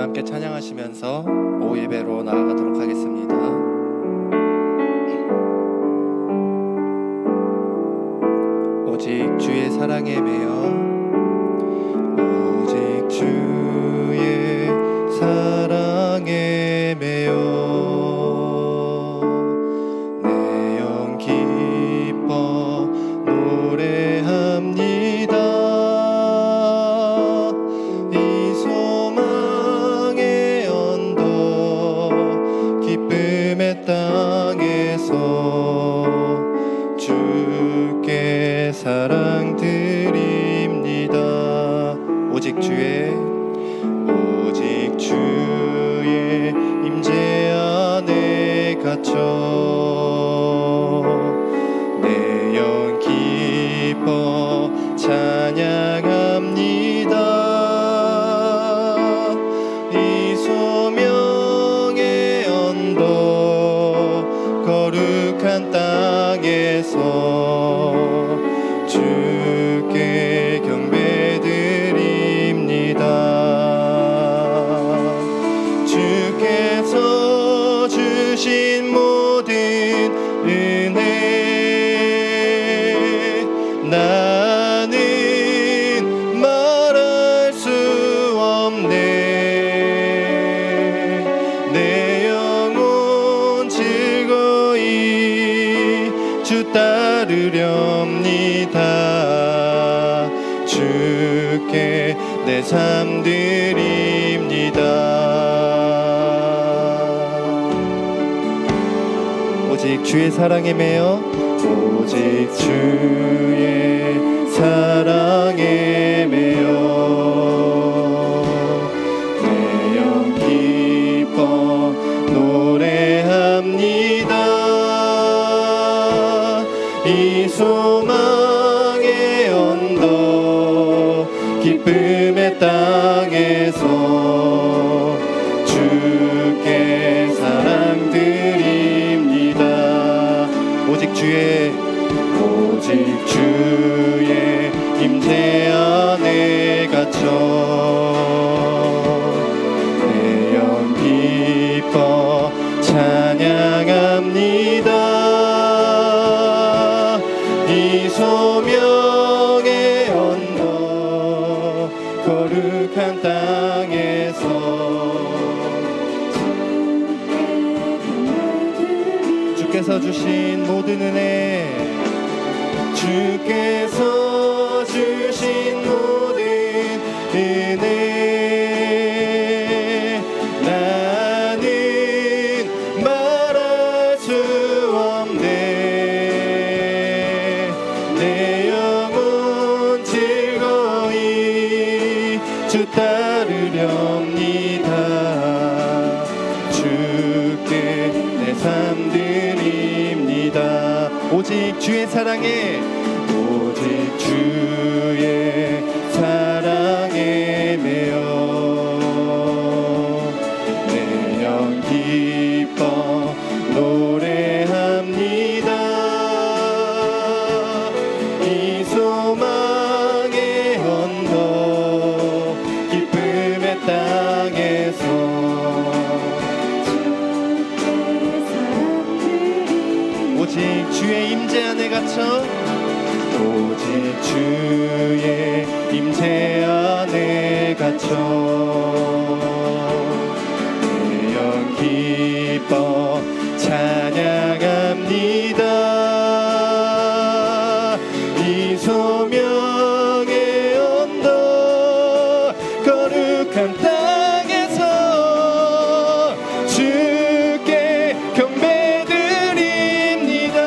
함께 찬양하시면서 오후 예배로 나아가도록 하겠습니다. 오직 주의 사랑에 매여, 오직 주의 사랑에 매여 내 영 기뻐 노래합니다. 이 소망의 언덕 기쁨의 땅에서 주께 사랑 드립니다. 오직 주의 임재 안에 갇혀 내 영 기뻐 찬양합니다. 이 소명의 언덕 거룩한 땅에서 주께 경배드립니다. 주께서 주신 모든 은혜 나는 말할 수 없네. 내 영혼 즐거이 주 따르렵니다. 주께 내 삶 드립니다. 오직 주의 사랑에 매여, 오직 주의 사랑에 매여 내 영 기뻐 노래합니다. 이 소망의 언덕 기쁨의 땅에서 주께 사랑 드립니다. 오직 주의 임재 안에 갇혀 내 영 기뻐 찬양합니다. 이 소명의 언덕 거룩한 땅에서 주께서 주신 모든 은혜, 주께서 주신 모든 은혜 나는 말할 수 없네. 내 영혼 즐거이 주 따르렵니다. 주께 내 삶 드립니다. 오직 주의 사랑에, 오직 주의 사랑에 매여 내 영 기뻐 노래합니다. 이 소망의 언덕 기쁨의 땅에서 오직 주의 임재 안에 갇혀, 오직 주의 임재 안에 갇혀 내 영 기뻐 찬양합니다. 이 소명의 언덕 거룩한 땅에서 주께 경배드립니다.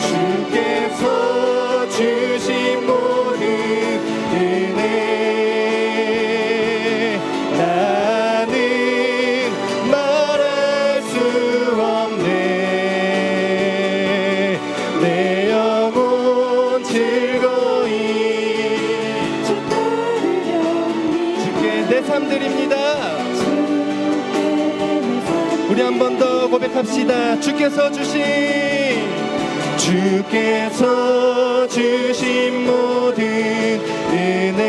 주께서 주신 모든 은혜 나는 말할 수 없네. 내 영혼 즐거이 주께 내 삶 드립니다. 우리 한 번 더 고백합시다. 주께서 주신 모든 은혜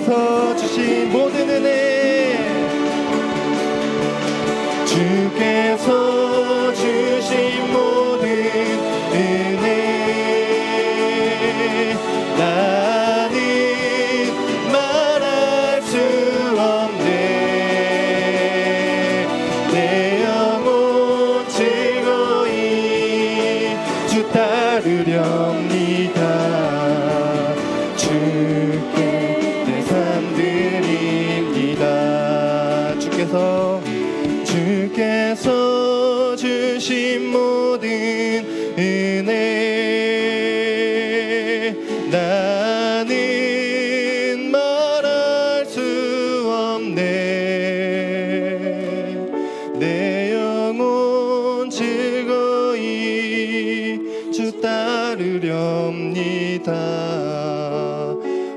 주께서 주신 모든 은혜, 주께서 주신 모든 은혜, 나는 말할 수 없네. 내 영혼 즐거이 주 따르렵니다. 주께 내 삶 드립니다. 주께서 주신 모든 은혜, 나는 말할 수 없네. 내 영혼 즐거이 주 따르렵니다.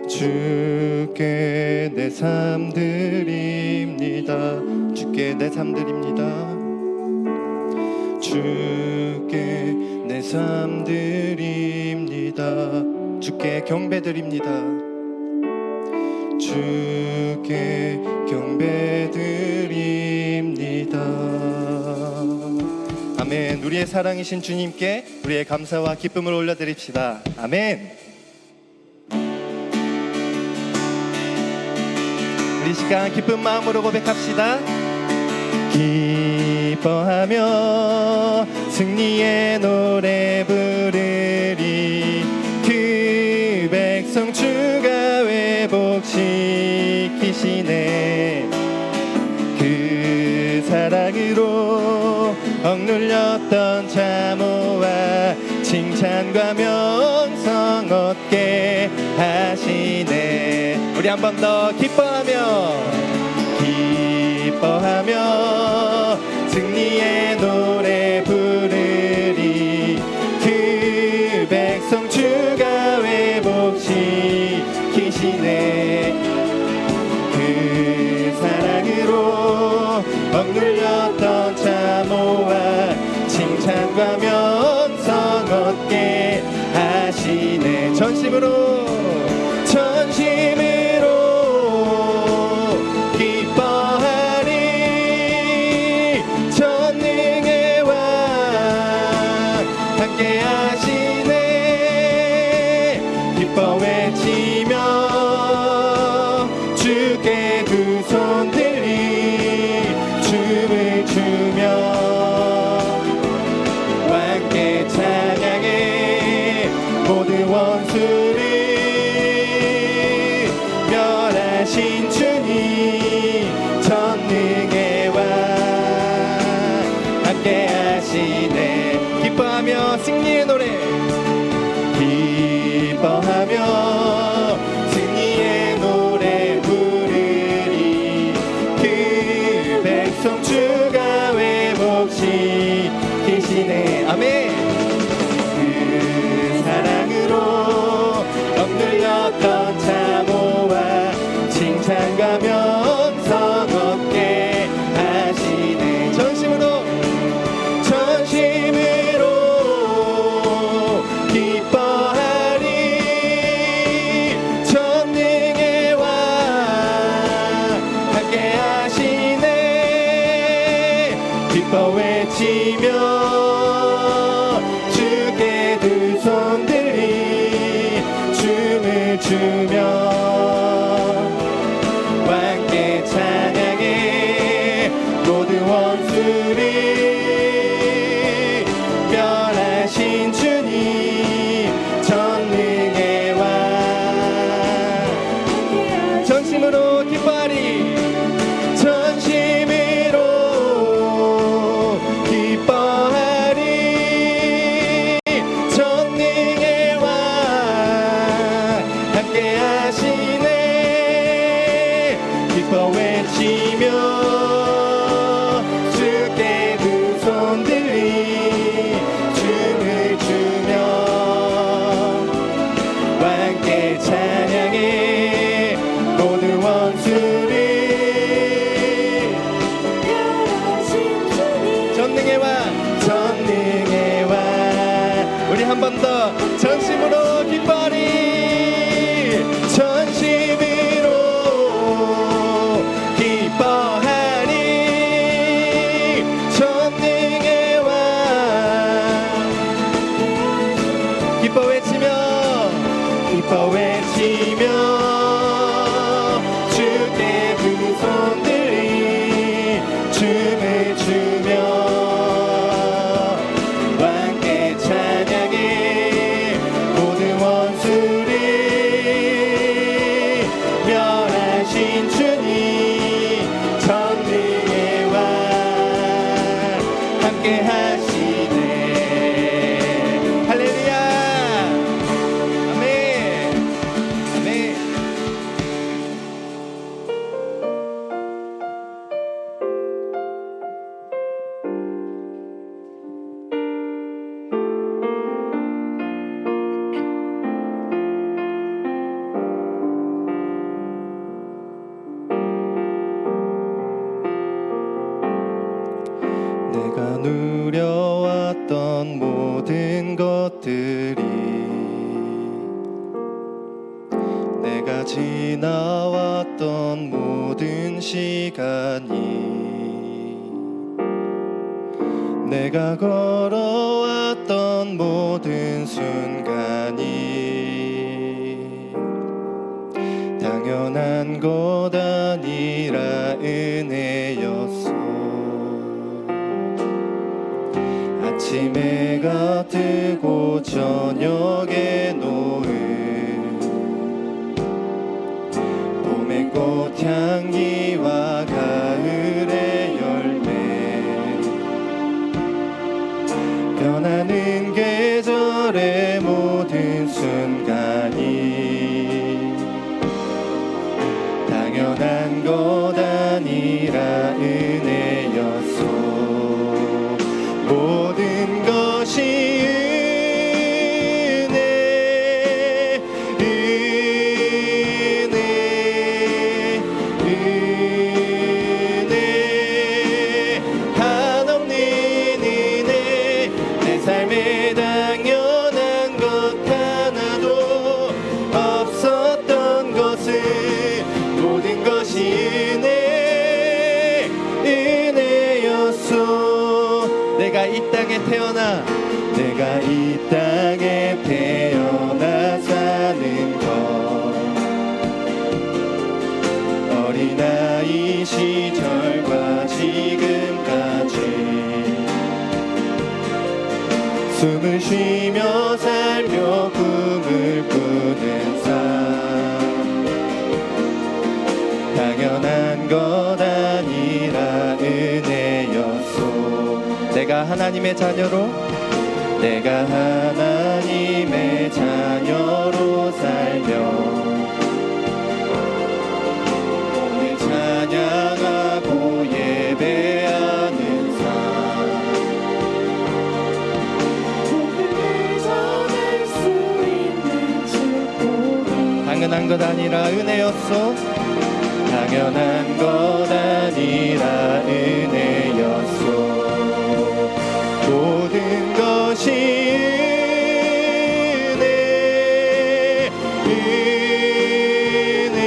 주께 내 삶 드립니다. 주께 내 삶 드립니다. 주께 내 삶 드립니다. 주께 경배 드립니다. 주께 경배 드립니다. 아멘. 우리의 사랑이신 주님께 우리의 감사와 기쁨을 올려드립시다. 아멘. 우리 시간 기쁜 마음으로 고백합시다. 기뻐하며 승리의 노래 부르리. 그 백성 주가 회복시키시네. 그 사랑으로 억눌렸던 자모와 칭찬과 명성 얻게 하시네. 우리 한 번 더 기뻐하며 승리의 노래 부르리. 그 백성 주가 회복시키시네. 그 사랑으로 억눌렸던 자모와 칭찬과 명성 얻게 하시네. 전심으로 기뻐하리. 전능의 왕 함께 하시네. 기뻐 외치며 주께 두 손 들리 춤을 추며 왕께 찬양해. 모든 원수를 멸하신 주님, 전능의 왕 함께 하시네. 기뻐하며 승리의 노래, 기뻐하며 승리의 노래 부르리. 그 백성 주가 회복시키시네. 아멘. 그 사랑으로 억눌렸던 자모와 칭찬과 명성 얻게 하시네. 전심으로 기뻐하리. 전능의 왕 함께 하시네. 기뻐 외치며 주께 두 손 들리 춤을 추며 왕께 찬양해. 모든 원수를 멸하신 주님, 전능의 왕. 전심으로 기뻐하리. 전심으로 기뻐하리. 전능의 왕 함께 하시네. 기뻐 외치며 주께 두 손 들리 춤을 추며 왕께 찬양해. 모든 원수를 전능의 왕, 전능의 왕. 우리 한 번 더 전심으로 기뻐하리. 전심으로 기뻐 외치며 주께 두 손 들이 춤을 추며 함께 찬양해 모든 원수를 멸하신 주님 전능의 왕 함께 하시네. 할렐루야. 아멘. 아멘. 내가 누려왔던 모든 것들이 내가 지나왔던 모든 시간이 내가 걸어왔던 모든 순간이 당연한 것 아니라 은혜였어. 아침에 해가 뜨고 저녁에 노을 봄의 꽃향기와 가을의 열매 변하는 계절의 모든 순간이 당연한 것 아니라 은혜였소. 모든 것이 은혜, 은혜, 은혜, 한없는 은혜. 내 삶에 당연한 것 하나도 없었던 것은 모든 것이 은혜, 은혜였소. 내가 이 땅에 태어나 사는 것 어린아이 시절과 지금까지 숨을 쉬며 살며 꿈을 꾸는 삶 당연한 것 아니라 은혜였소. 내가 하나님의 자녀로 살며 오늘 찬양하고 예배하는 삶 오늘 전할 수 있는 축복이 당연한 것 아니라 은혜였소. 당연한 것 아니라 은혜였소. 모든 것이 은혜, 은혜,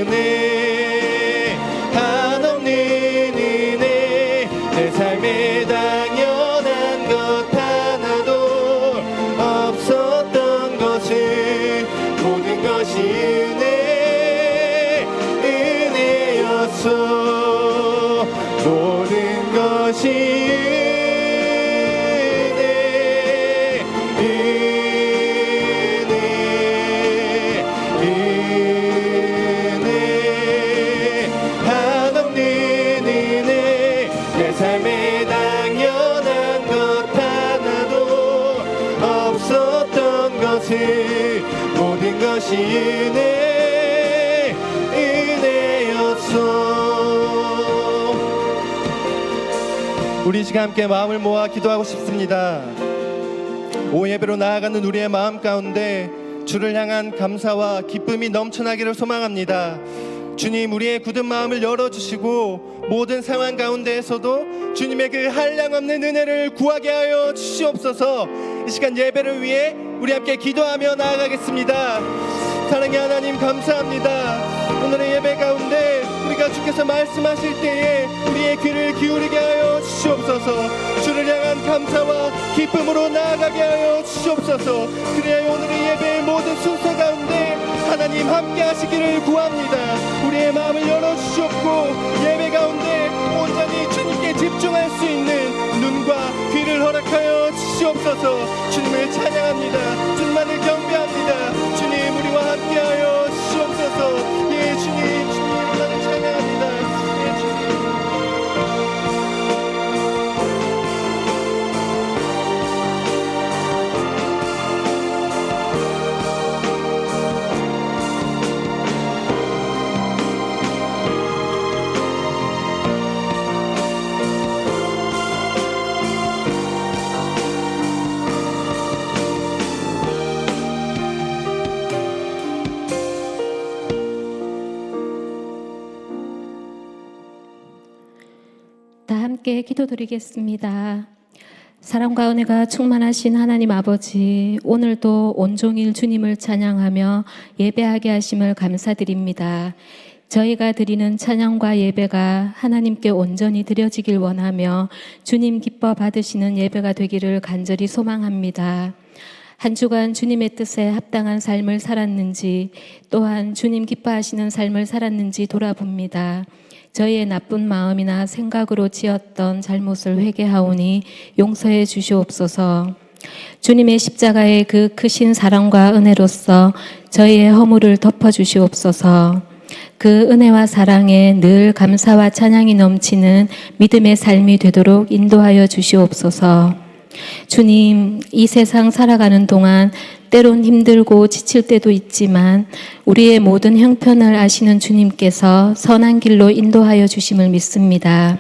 은혜, 한없는 은혜. 내 삶에 당연한 것 하나도 없었던 것은 모든 것이 은혜, 은혜였소. 모든 것이 은혜, 은혜, 은혜, 한없는 은혜. 내 삶에 당연한 것 하나도 없었던 것은 모든 것이 은혜, 은혜였소. 우리 시간 함께 마음을 모아 기도하고 싶습니다. 오후 예배로 나아가는 우리의 마음 가운데 주를 향한 감사와 기쁨이 넘쳐나기를 소망합니다. 주님, 우리의 굳은 마음을 열어주시고 모든 상황 가운데에서도 주님의 그 한량없는 은혜를 구하게 하여 주시옵소서. 이 시간 예배를 위해 우리 함께 기도하며 나아가겠습니다. 사랑의 하나님, 감사합니다. 오늘의 예배 가운데 우리가 주께서 말씀하실 때에 우리의 귀를 기울이게 하여 주시옵소서. 주를 향한 감사와 기쁨으로 나아가게 하여 주시옵소서. 그래야 오늘의 예배의 모든 순서 가운데 하나님 함께 하시기를 구합니다. 우리의 마음을 열어주시옵고 예배 가운데 온전히 주님께 집중할 수 있는 눈과 귀를 허락하여 주시옵소서. 주님을 찬양합니다. 주님만을 경배합니다. 주님 우리와 함께하여 주시옵소서. 예 주님, 주님만을 찬양합니다. 예 주님. 다 함께 기도드리겠습니다. 사랑과 은혜가 충만하신 하나님 아버지, 오늘도 온종일 주님을 찬양하며 예배하게 하심을 감사드립니다. 저희가 드리는 찬양과 예배가 하나님께 온전히 드려지길 원하며 주님 기뻐 받으시는 예배가 되기를 간절히 소망합니다. 한 주간 주님의 뜻에 합당한 삶을 살았는지, 또한 주님 기뻐하시는 삶을 살았는지 돌아봅니다. 저희의 나쁜 마음이나 생각으로 지었던 잘못을 회개하오니 용서해 주시옵소서. 주님의 십자가의 그 크신 사랑과 은혜로서 저희의 허물을 덮어 주시옵소서. 그 은혜와 사랑에 늘 감사와 찬양이 넘치는 믿음의 삶이 되도록 인도하여 주시옵소서. 주님, 이 세상 살아가는 동안 때론 힘들고 지칠 때도 있지만 우리의 모든 형편을 아시는 주님께서 선한 길로 인도하여 주심을 믿습니다.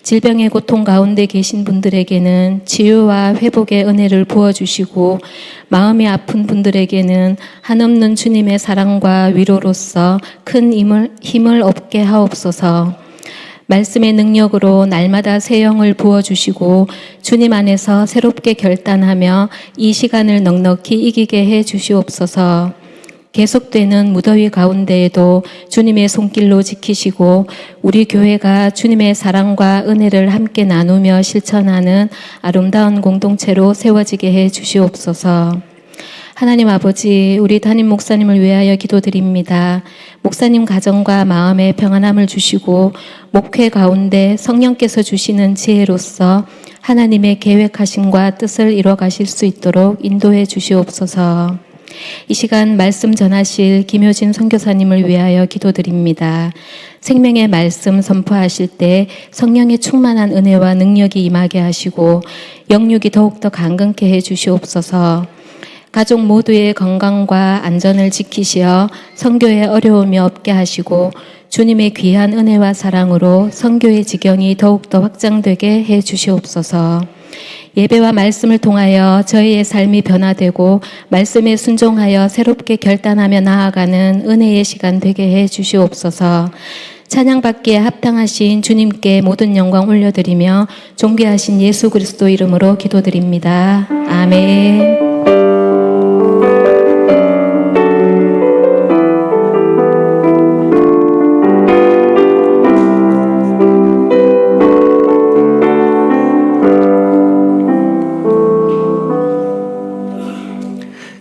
질병의 고통 가운데 계신 분들에게는 치유와 회복의 은혜를 부어주시고, 마음이 아픈 분들에게는 한없는 주님의 사랑과 위로로서 큰 힘을 얻게 하옵소서. 말씀의 능력으로 날마다 새 영을 부어주시고 주님 안에서 새롭게 결단하며 이 시간을 넉넉히 이기게 해 주시옵소서. 계속되는 무더위 가운데에도 주님의 손길로 지키시고 우리 교회가 주님의 사랑과 은혜를 함께 나누며 실천하는 아름다운 공동체로 세워지게 해 주시옵소서. 하나님 아버지, 우리 담임 목사님을 위하여 기도드립니다. 목사님 가정과 마음의 평안함을 주시고 목회 가운데 성령께서 주시는 지혜로서 하나님의 계획하심과 뜻을 이뤄가실 수 있도록 인도해 주시옵소서. 이 시간 말씀 전하실 김효진 선교사님을 위하여 기도드립니다. 생명의 말씀 선포하실 때 성령의 충만한 은혜와 능력이 임하게 하시고 영육이 더욱더 강건케 해 주시옵소서. 가족 모두의 건강과 안전을 지키시어 선교에 어려움이 없게 하시고 주님의 귀한 은혜와 사랑으로 선교의 지경이 더욱더 확장되게 해 주시옵소서. 예배와 말씀을 통하여 저희의 삶이 변화되고 말씀에 순종하여 새롭게 결단하며 나아가는 은혜의 시간 되게 해 주시옵소서. 찬양받기에 합당하신 주님께 모든 영광 올려드리며 존귀하신 예수 그리스도 이름으로 기도드립니다. 아멘.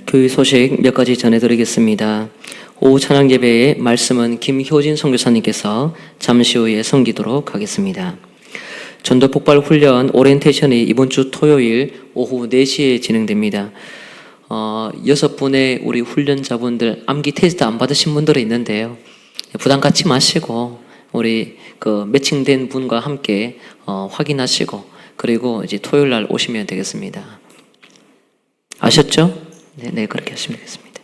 교회 소식 몇 가지 전해드리겠습니다. 오후 찬양 예배의 말씀은 김효진 선교사님께서 잠시 후에 섬기도록 하겠습니다. 전도 폭발 훈련 오리엔테이션이 이번 주 토요일 오후 4시에 진행됩니다. 6분의 우리 훈련자분들 암기 테스트 안 받으신 분들이 있는데요. 부담 갖지 마시고 우리 그 매칭된 분과 함께 확인하시고 그리고 이제 토요일 날 오시면 되겠습니다. 아셨죠? 네, 그렇게 하시면 되겠습니다.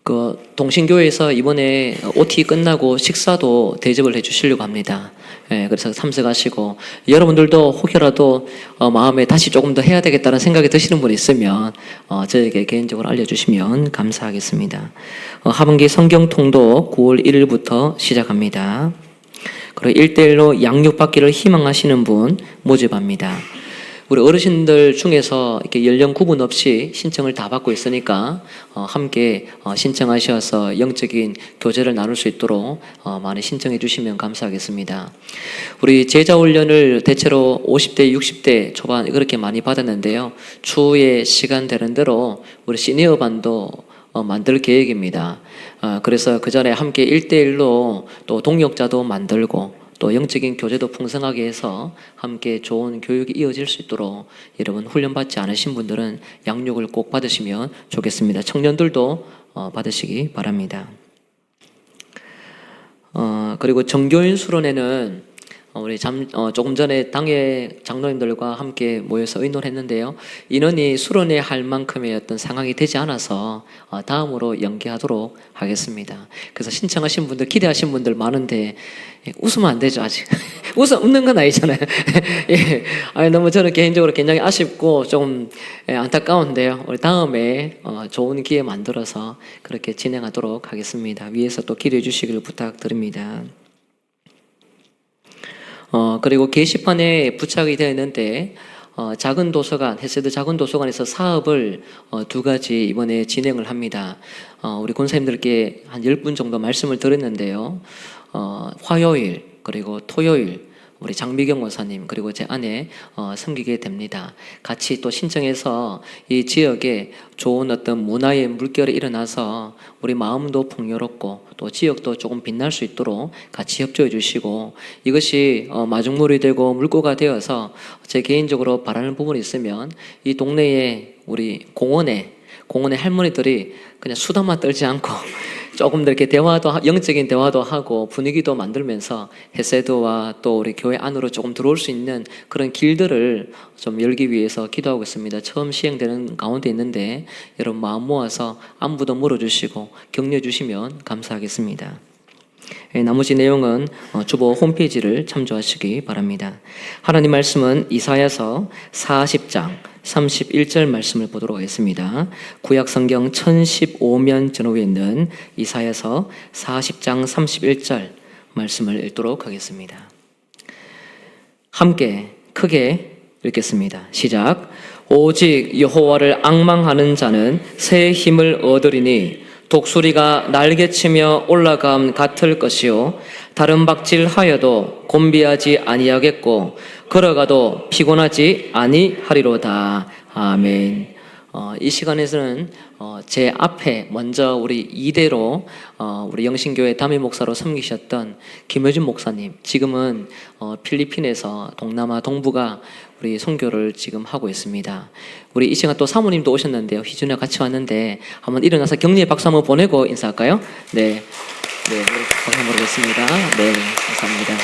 그 동신교회에서 이번에 OT 끝나고 식사도 대접을 해주시려고 합니다. 그래서 참석하시고 여러분들도 혹여라도 마음에 다시 조금 더 해야 되겠다는 생각이 드시는 분이 있으면 저에게 개인적으로 알려주시면 감사하겠습니다. 하반기 성경 통독 9월 1일부터 시작합니다. 그리고 1대1로 양육받기를 희망하시는 분 모집합니다. 우리 어르신들 중에서 이렇게 연령 구분 없이 신청을 다 받고 있으니까 함께 신청하셔서 영적인 교제를 나눌 수 있도록 많이 신청해 주시면 감사하겠습니다. 우리 제자 훈련을 대체로 50대, 60대 초반 그렇게 많이 받았는데요. 추후에 시간 되는 대로 우리 시니어 반도 만들 계획입니다. 그래서 그 전에 함께 1대1로 또 동역자도 만들고 또 영적인 교제도 풍성하게 해서 함께 좋은 교육이 이어질 수 있도록 여러분 훈련받지 않으신 분들은 양육을 꼭 받으시면 좋겠습니다. 청년들도 받으시기 바랍니다. 그리고 정교인 수련회는 우리 조금 전에 당회 장로님들과 함께 모여서 의논했는데요. 인원이 수련회 할 만큼의 어떤 상황이 되지 않아서 다음으로 연기하도록 하겠습니다. 그래서 신청하신 분들, 기대하신 분들 많은데 웃으면 안 되죠, 아직. 웃는 건 아니잖아요. 예. 너무 저는 개인적으로 굉장히 아쉽고 좀 안타까운데요. 우리 다음에 좋은 기회 만들어서 그렇게 진행하도록 하겠습니다. 위에서 또 기도해 주시기를 부탁드립니다. 그리고 게시판에 부착이 되어 있는데 작은 도서관, 헤세드 작은 도서관에서 사업을 2가지 이번에 진행을 합니다. 우리 권사님들께 한 10분 정도 말씀을 드렸는데요. 화요일 그리고 토요일 우리 장미경 원사님 그리고 제 아내 섬기게 됩니다. 같이 또 신청해서 이 지역에 좋은 어떤 문화의 물결이 일어나서 우리 마음도 풍요롭고 또 지역도 조금 빛날 수 있도록 같이 협조해 주시고 이것이 마중물이 되고 물꼬가 되어서 제 개인적으로 바라는 부분이 있으면 이 동네에 우리 공원에 할머니들이 그냥 수다만 떨지 않고 조금 더 이렇게 영적인 대화도 하고 분위기도 만들면서 헤세드와 또 우리 교회 안으로 조금 들어올 수 있는 그런 길들을 좀 열기 위해서 기도하고 있습니다. 처음 시행되는 가운데 있는데 여러분 마음 모아서 안부도 물어주시고 격려해 주시면 감사하겠습니다. 나머지 내용은 주보 홈페이지를 참조하시기 바랍니다. 하나님 말씀은 이사야서 40장 31절 말씀을 보도록 하겠습니다. 구약 성경 1015면 전후에 있는 이사야서 40장 31절 말씀을 읽도록 하겠습니다. 함께 크게 읽겠습니다. 시작. 오직 여호와를 앙망하는 자는 새 힘을 얻으리니 독수리가 날개치며 올라감 같을 것이요 다른 박질하여도 곤비하지 아니하겠고 걸어가도 피곤하지 아니하리로다. 아멘. 이 시간에서는 제 앞에 먼저 우리 이대로 우리 영신교회 담임 목사로 섬기셨던 김효준 목사님, 지금은 필리핀에서 동남아 동부가 우리 선교를 지금 하고 있습니다. 우리 이 시간 또 사모님도 오셨는데요. 희준이와 같이 왔는데 한번 일어나서 격려의 박수 한번 보내고 인사할까요? 네, 박수 한번 보내겠습니다. 네, 감사합니다.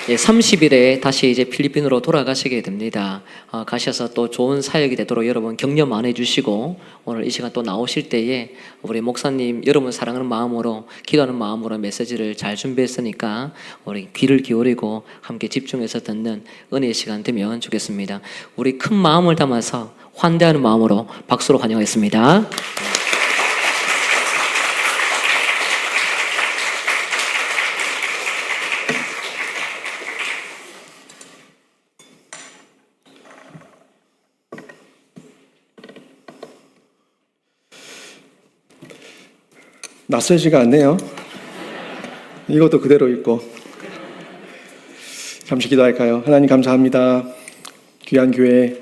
30일에 다시 이제 필리핀으로 돌아가시게 됩니다. 가셔서 또 좋은 사역이 되도록 여러분 격려만 해주시고 오늘 이 시간 또 나오실 때에 우리 목사님 여러분 사랑하는 마음으로 기도하는 마음으로 메시지를 잘 준비했으니까 우리 귀를 기울이고 함께 집중해서 듣는 은혜의 시간 되면 좋겠습니다. 우리 큰 마음을 담아서 환대하는 마음으로 박수로 환영하겠습니다. 낯설지가 않네요. 이것도 그대로 읽고 잠시 기도할까요? 하나님 감사합니다. 귀한 교회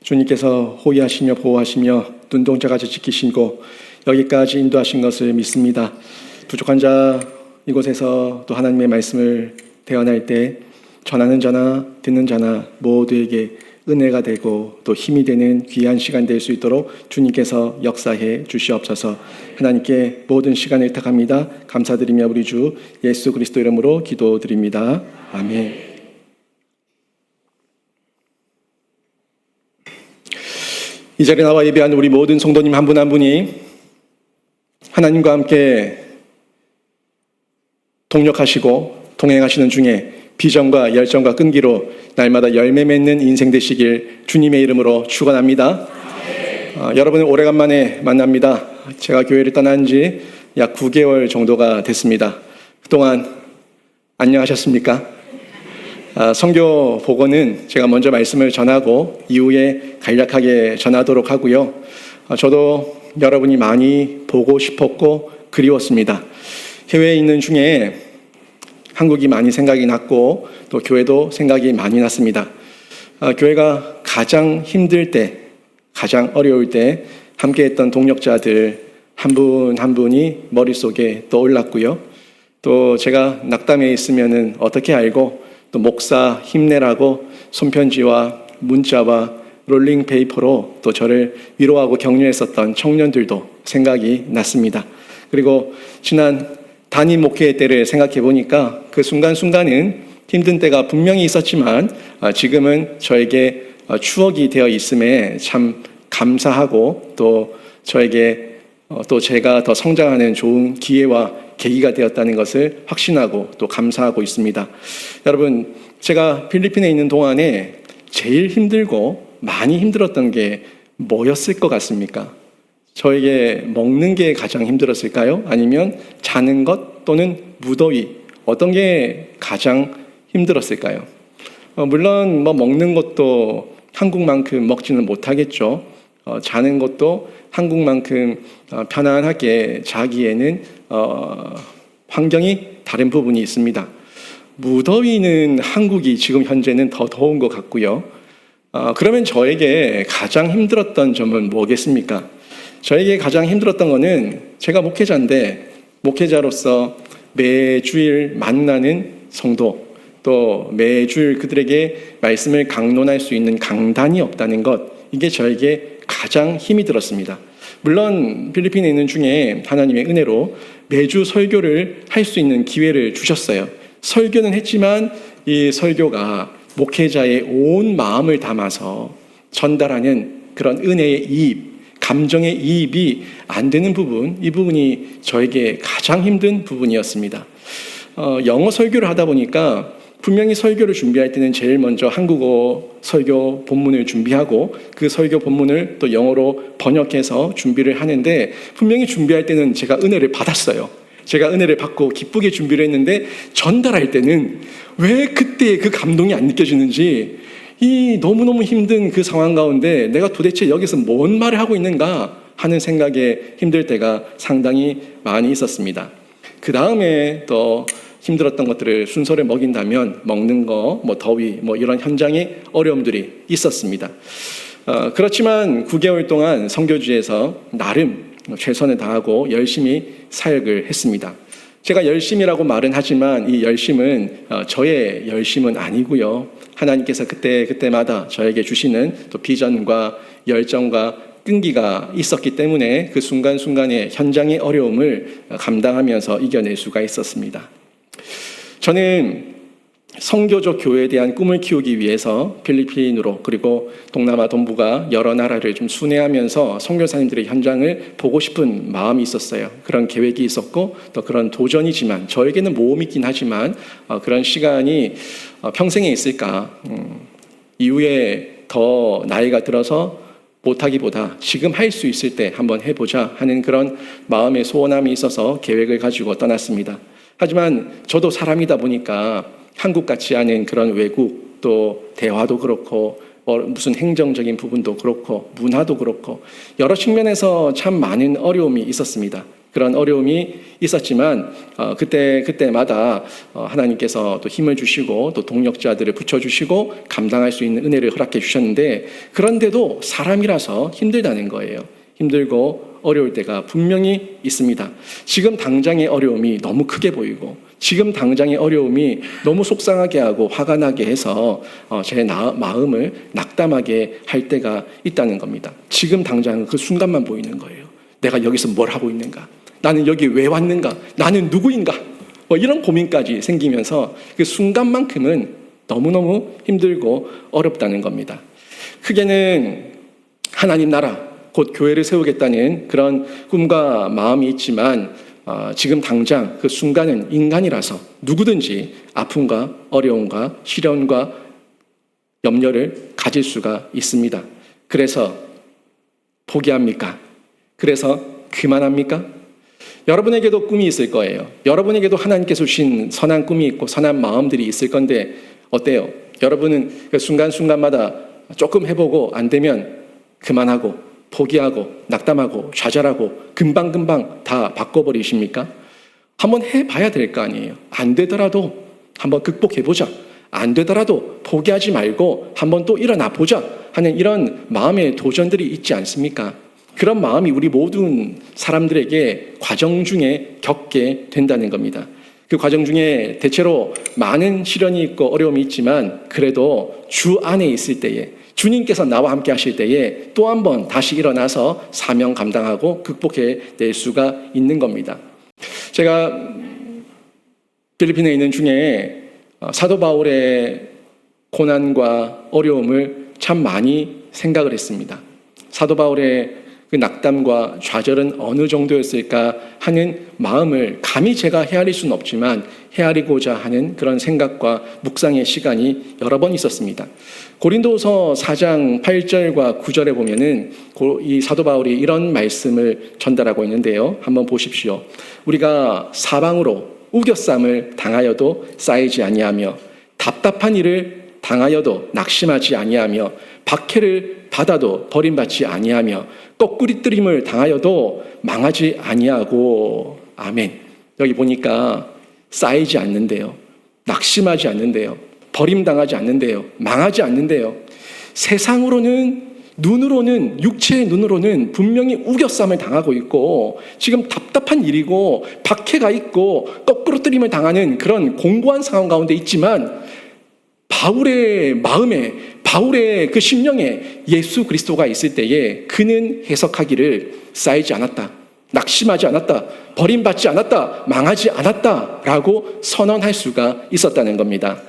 주님께서 호위하시며 보호하시며 눈동자같이 지키시고 여기까지 인도하신 것을 믿습니다. 부족한 자 이곳에서 또 하나님의 말씀을 대언할 때 전하는 자나 듣는 자나 모두에게 은혜가 되고 또 힘이 되는 귀한 시간 될 수 있도록 주님께서 역사해 주시옵소서. 하나님께 모든 시간을 택합니다. 감사드리며 우리 주 예수 그리스도 이름으로 기도드립니다. 아멘. 이 자리에 나와 예배한 우리 모든 성도님 한 분 한 분이 하나님과 함께 동력하시고 동행하시는 중에 비전과 열정과 끈기로 날마다 열매 맺는 인생 되시길 주님의 이름으로 축원합니다. 여러분을 오래간만에 만납니다. 제가 교회를 떠난 지 약 9개월 정도가 됐습니다. 그동안 안녕하셨습니까? 선교 보고는 제가 먼저 말씀을 전하고 이후에 간략하게 전하도록 하고요. 저도 여러분이 많이 보고 싶었고 그리웠습니다. 해외에 있는 중에 한국이 많이 생각이 났고 또 교회도 생각이 많이 났습니다. 교회가 가장 힘들 때, 가장 어려울 때 함께했던 동역자들 한 분 한 분이 머릿속에 떠올랐고요. 또 제가 낙담해 있으면은 어떻게 알고 또 목사 힘내라고 손편지와 문자와 롤링페이퍼로 또 저를 위로하고 격려했었던 청년들도 생각이 났습니다. 그리고 지난 단임 목회 때를 생각해 보니까 그 순간순간은 힘든 때가 분명히 있었지만 지금은 저에게 추억이 되어 있음에 참 감사하고 또 저에게 또 제가 더 성장하는 좋은 기회와 계기가 되었다는 것을 확신하고 또 감사하고 있습니다. 여러분, 제가 필리핀에 있는 동안에 제일 힘들고 많이 힘들었던 게 뭐였을 것 같습니까? 저에게 먹는 게 가장 힘들었을까요? 아니면 자는 것 또는 무더위, 어떤 게 가장 힘들었을까요? 물론 먹는 것도 한국만큼 먹지는 못하겠죠. 자는 것도 한국만큼 편안하게 자기에는 환경이 다른 부분이 있습니다. 무더위는 한국이 지금 현재는 더 더운 것 같고요. 그러면 저에게 가장 힘들었던 점은 뭐겠습니까? 저에게 가장 힘들었던 거는 제가 목회자인데 목회자로서 매주일 만나는 성도 또 매주일 그들에게 말씀을 강론할 수 있는 강단이 없다는 것, 이게 저에게 가장 힘이 들었습니다. 물론 필리핀에 있는 중에 하나님의 은혜로 매주 설교를 할 수 있는 기회를 주셨어요. 설교는 했지만 이 설교가 목회자의 온 마음을 담아서 전달하는 그런 은혜의 이입, 감정의 이입이 안 되는 부분, 이 부분이 저에게 가장 힘든 부분이었습니다. 영어 설교를 하다 보니까 분명히 설교를 준비할 때는 제일 먼저 한국어 설교 본문을 준비하고 그 설교 본문을 또 영어로 번역해서 준비를 하는데 분명히 준비할 때는 제가 은혜를 받았어요. 제가 은혜를 받고 기쁘게 준비를 했는데 전달할 때는 왜 그때 그 감동이 안 느껴지는지, 이 너무너무 힘든 그 상황 가운데 내가 도대체 여기서 뭔 말을 하고 있는가 하는 생각에 힘들 때가 상당히 많이 있었습니다. 그 다음에 또 힘들었던 것들을 순서를 먹인다면 먹는 거, 더위, 이런 현장의 어려움들이 있었습니다. 그렇지만 9개월 동안 선교지에서 나름 최선을 다하고 열심히 사역을 했습니다. 제가 열심이라고 말은 하지만 이 열심은 저의 열심은 아니고요. 하나님께서 그때마다 저에게 주시는 또 비전과 열정과 끈기가 있었기 때문에 그 순간순간의 현장의 어려움을 감당하면서 이겨낼 수가 있었습니다. 저는 선교적 교회에 대한 꿈을 키우기 위해서 필리핀으로 그리고 동남아 동북아 여러 나라를 좀 순회하면서 선교사님들의 현장을 보고 싶은 마음이 있었어요. 그런 계획이 있었고 또 그런 도전이지만 저에게는 모험이긴 하지만 그런 시간이 평생에 있을까, 이후에 더 나이가 들어서 못하기보다 지금 할 수 있을 때 한번 해보자 하는 그런 마음의 소원함이 있어서 계획을 가지고 떠났습니다. 하지만 저도 사람이다 보니까 한국 같지 않은 그런 외국, 또 대화도 그렇고 무슨 행정적인 부분도 그렇고 문화도 그렇고 여러 측면에서 참 많은 어려움이 있었습니다. 그런 어려움이 있었지만 그때마다 하나님께서 또 힘을 주시고 또 동력자들을 붙여주시고 감당할 수 있는 은혜를 허락해 주셨는데, 그런데도 사람이라서 힘들다는 거예요. 힘들고 어려울 때가 분명히 있습니다. 지금 당장의 어려움이 너무 크게 보이고 지금 당장의 어려움이 너무 속상하게 하고 화가 나게 해서 제 마음을 낙담하게 할 때가 있다는 겁니다. 지금 당장 그 순간만 보이는 거예요. 내가 여기서 뭘 하고 있는가? 나는 여기 왜 왔는가? 나는 누구인가? 이런 고민까지 생기면서 그 순간만큼은 너무너무 힘들고 어렵다는 겁니다. 크게는 하나님 나라, 곧 교회를 세우겠다는 그런 꿈과 마음이 있지만 지금 당장 그 순간은 인간이라서 누구든지 아픔과 어려움과 시련과 염려를 가질 수가 있습니다. 그래서 포기합니까? 그래서 그만합니까? 여러분에게도 꿈이 있을 거예요. 여러분에게도 하나님께서 주신 선한 꿈이 있고 선한 마음들이 있을 건데 어때요? 여러분은 그 순간순간마다 조금 해보고 안 되면 그만하고 포기하고 낙담하고 좌절하고 금방금방 다 바꿔버리십니까? 한번 해봐야 될 거 아니에요. 안 되더라도 한번 극복해보자. 안 되더라도 포기하지 말고 한번 또 일어나 보자 하는 이런 마음의 도전들이 있지 않습니까? 그런 마음이 우리 모든 사람들에게 과정 중에 겪게 된다는 겁니다. 그 과정 중에 대체로 많은 시련이 있고 어려움이 있지만 그래도 주 안에 있을 때에 주님께서 나와 함께 하실 때에 또 한 번 다시 일어나서 사명 감당하고 극복해낼 수가 있는 겁니다. 제가 필리핀에 있는 중에 사도 바울의 고난과 어려움을 참 많이 생각을 했습니다. 사도 바울의 그 낙담과 좌절은 어느 정도였을까 하는 마음을 감히 제가 헤아릴 수는 없지만 헤아리고자 하는 그런 생각과 묵상의 시간이 여러 번 있었습니다. 고린도서 4장 8절과 9절에 보면은 이 사도 바울이 이런 말씀을 전달하고 있는데요. 한번 보십시오. 우리가 사방으로 우겨쌈을 당하여도 쌓이지 아니하며 답답한 일을 당하여도 낙심하지 아니하며 박해를 받아도 버림받지 아니하며 거꾸리뜨림을 당하여도 망하지 아니하고. 아멘. 여기 보니까 쌓이지 않는데요, 낙심하지 않는데요, 버림당하지 않는데요, 망하지 않는데요. 세상으로는 눈으로는 육체의 눈으로는 분명히 우겨쌈을 당하고 있고 지금 답답한 일이고 박해가 있고 거꾸로뜨림을 당하는 그런 공고한 상황 가운데 있지만 바울의 마음에 바울의 그 심령에 예수 그리스도가 있을 때에 그는 해석하기를 쌓이지 않았다, 낙심하지 않았다, 버림받지 않았다, 망하지 않았다라고 선언할 수가 있었다는 겁니다.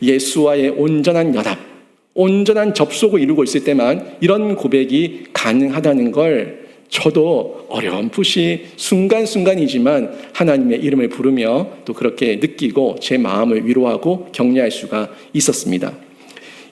예수와의 온전한 연합, 온전한 접속을 이루고 있을 때만 이런 고백이 가능하다는 걸 저도 어렴풋이 순간순간이지만 하나님의 이름을 부르며 또 그렇게 느끼고 제 마음을 위로하고 격려할 수가 있었습니다.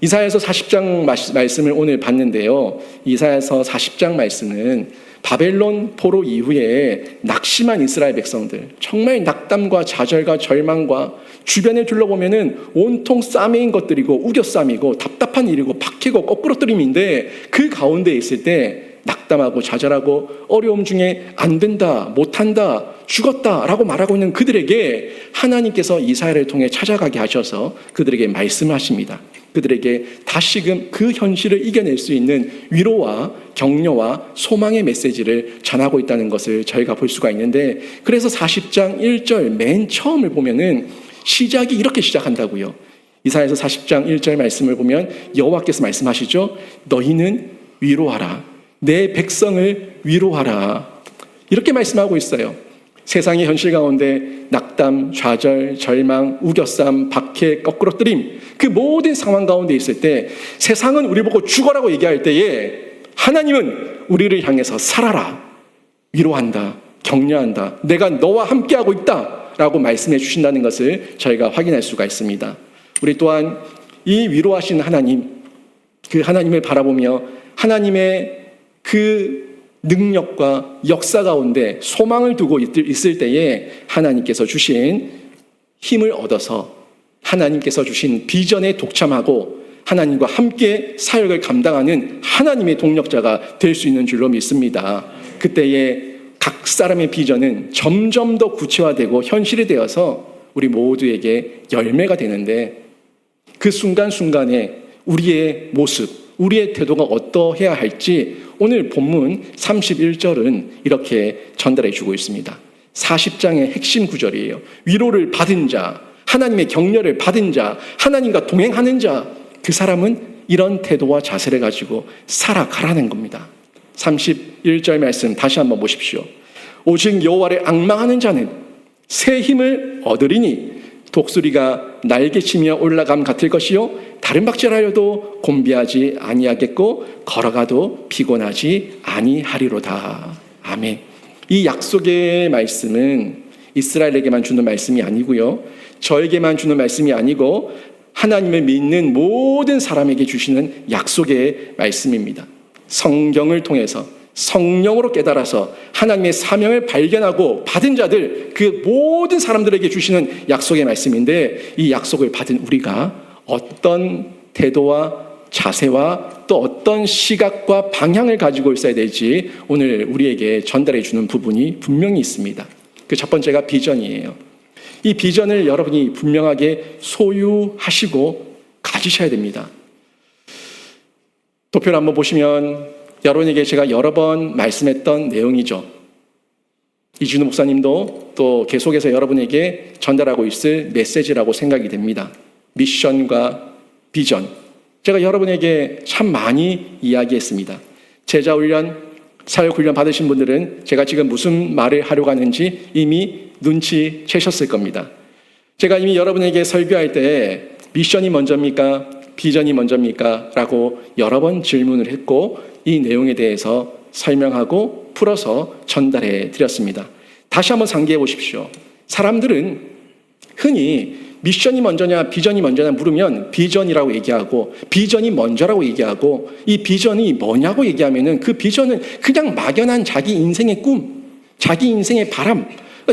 이사야서 40장 말씀을 오늘 봤는데요. 이사야서 40장 말씀은 바벨론 포로 이후에 낙심한 이스라엘 백성들, 정말 낙담과 좌절과 절망과 주변에 둘러보면은 온통 쌈인 것들이고 우겨쌈이고 답답한 일이고 박히고 거꾸로뜨림인데 그 가운데 있을 때 낙담하고 좌절하고 어려움 중에 안 된다, 못한다, 죽었다라고 말하고 있는 그들에게 하나님께서 이사야를 통해 찾아가게 하셔서 그들에게 말씀하십니다. 그들에게 다시금 그 현실을 이겨낼 수 있는 위로와 격려와 소망의 메시지를 전하고 있다는 것을 저희가 볼 수가 있는데, 그래서 40장 1절 맨 처음을 보면은 시작이 이렇게 시작한다고요. 이사야서 40장 1절 말씀을 보면 여호와께서 말씀하시죠. 너희는 위로하라. 내 백성을 위로하라. 이렇게 말씀하고 있어요. 세상의 현실 가운데 낙담, 좌절, 절망, 우겨쌈, 박해, 거꾸로뜨림, 그 모든 상황 가운데 있을 때 세상은 우리 보고 죽어라고 얘기할 때에 하나님은 우리를 향해서 살아라, 위로한다, 격려한다, 내가 너와 함께하고 있다 라고 말씀해 주신다는 것을 저희가 확인할 수가 있습니다. 우리 또한 이 위로하신 하나님, 그 하나님을 바라보며 하나님의 그 능력과 역사 가운데 소망을 두고 있을 때에 하나님께서 주신 힘을 얻어서 하나님께서 주신 비전에 독참하고 하나님과 함께 사역을 감당하는 하나님의 동력자가 될 수 있는 줄로 믿습니다. 그때에 각 사람의 비전은 점점 더 구체화되고 현실이 되어서 우리 모두에게 열매가 되는데, 그 순간순간에 우리의 모습, 우리의 태도가 어떠해야 할지 오늘 본문 31절은 이렇게 전달해 주고 있습니다. 40장의 핵심 구절이에요. 위로를 받은 자, 하나님의 격려를 받은 자, 하나님과 동행하는 자, 그 사람은 이런 태도와 자세를 가지고 살아가라는 겁니다. 31절 말씀 다시 한번 보십시오. 오직 여호와를 앙망하는 자는 새 힘을 얻으리니 독수리가 날개치며 올라감 같을 것이요 다른 박질하여도 곤비하지 아니하겠고 걸어가도 피곤하지 아니하리로다. 아멘. 이 약속의 말씀은 이스라엘에게만 주는 말씀이 아니고요, 저에게만 주는 말씀이 아니고 하나님을 믿는 모든 사람에게 주시는 약속의 말씀입니다. 성경을 통해서 성령으로 깨달아서 하나님의 사명을 발견하고 받은 자들, 그 모든 사람들에게 주시는 약속의 말씀인데, 이 약속을 받은 우리가 어떤 태도와 자세와 또 어떤 시각과 방향을 가지고 있어야 될지 오늘 우리에게 전달해 주는 부분이 분명히 있습니다. 그 첫 번째가 비전이에요. 이 비전을 여러분이 분명하게 소유하시고 가지셔야 됩니다. 도표를 한번 보시면 여러분에게 제가 여러 번 말씀했던 내용이죠. 이준우 목사님도 또 계속해서 여러분에게 전달하고 있을 메시지라고 생각이 됩니다. 미션과 비전. 제가 여러분에게 참 많이 이야기했습니다. 제자훈련, 사역훈련 받으신 분들은 제가 지금 무슨 말을 하려고 하는지 이미 눈치채셨을 겁니다. 제가 이미 여러분에게 설교할 때 미션이 먼저입니까? 비전이 먼저입니까? 라고 여러 번 질문을 했고 이 내용에 대해서 설명하고 풀어서 전달해 드렸습니다. 다시 한번 상기해 보십시오. 사람들은 흔히 미션이 먼저냐 비전이 먼저냐 물으면 비전이라고 얘기하고 비전이 먼저라고 얘기하고 이 비전이 뭐냐고 얘기하면은 그 비전은 그냥 막연한 자기 인생의 꿈, 자기 인생의 바람,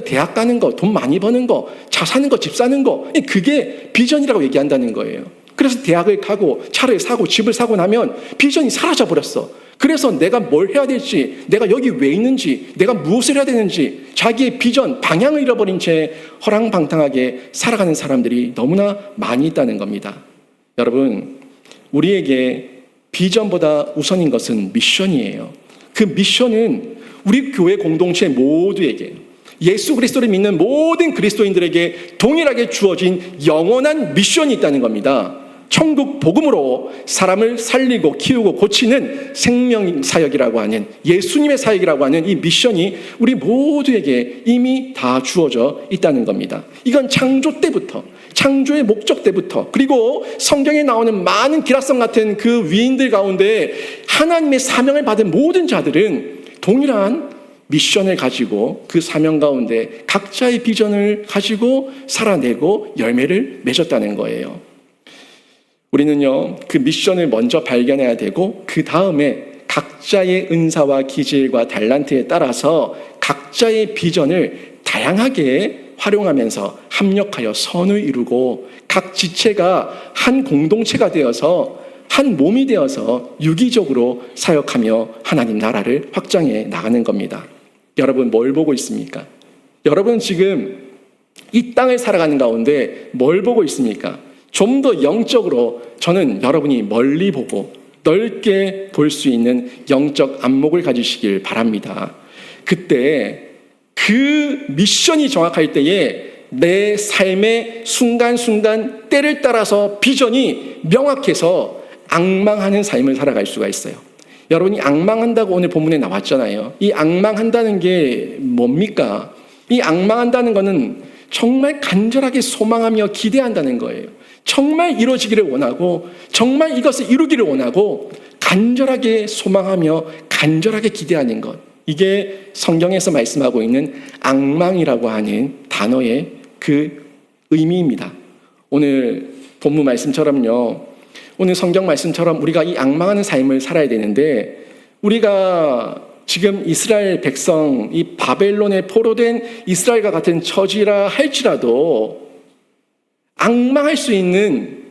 대학 가는 거, 돈 많이 버는 거, 차 사는 거, 집 사는 거, 그게 비전이라고 얘기한다는 거예요. 그래서 대학을 가고 차를 사고 집을 사고 나면 비전이 사라져 버렸어. 그래서 내가 뭘 해야 될지, 내가 여기 왜 있는지, 내가 무엇을 해야 되는지 자기의 비전, 방향을 잃어버린 채 허랑방탕하게 살아가는 사람들이 너무나 많이 있다는 겁니다. 여러분, 우리에게 비전보다 우선인 것은 미션이에요. 그 미션은 우리 교회 공동체 모두에게, 예수 그리스도를 믿는 모든 그리스도인들에게 동일하게 주어진 영원한 미션이 있다는 겁니다. 천국 복음으로 사람을 살리고 키우고 고치는 생명 사역이라고 하는 예수님의 사역이라고 하는 이 미션이 우리 모두에게 이미 다 주어져 있다는 겁니다. 이건 창조 때부터, 창조의 목적 때부터, 그리고 성경에 나오는 많은 기라성 같은 그 위인들 가운데 하나님의 사명을 받은 모든 자들은 동일한 미션을 가지고 그 사명 가운데 각자의 비전을 가지고 살아내고 열매를 맺었다는 거예요. 우리는요, 그 미션을 먼저 발견해야 되고 그 다음에 각자의 은사와 기질과 달란트에 따라서 각자의 비전을 다양하게 활용하면서 합력하여 선을 이루고 각 지체가 한 공동체가 되어서 한 몸이 되어서 유기적으로 사역하며 하나님 나라를 확장해 나가는 겁니다. 여러분 뭘 보고 있습니까? 여러분 지금 이 땅을 살아가는 가운데 뭘 보고 있습니까? 좀 더 영적으로 저는 여러분이 멀리 보고 넓게 볼 수 있는 영적 안목을 가지시길 바랍니다. 그때 그 미션이 정확할 때에 내 삶의 순간순간 때를 따라서 비전이 명확해서 앙망하는 삶을 살아갈 수가 있어요. 여러분이 앙망한다고 오늘 본문에 나왔잖아요. 이 앙망한다는 게 뭡니까? 이 앙망한다는 거는 정말 간절하게 소망하며 기대한다는 거예요. 정말 이루어지기를 원하고 정말 이것을 이루기를 원하고 간절하게 소망하며 간절하게 기대하는 것. 이게 성경에서 말씀하고 있는 앙망이라고 하는 단어의 그 의미입니다. 오늘 본문 말씀처럼요. 오늘 성경 말씀처럼 우리가 이 앙망하는 삶을 살아야 되는데 우리가 지금 이스라엘 백성, 이 바벨론에 포로된 이스라엘과 같은 처지라 할지라도 앙망할 수 있는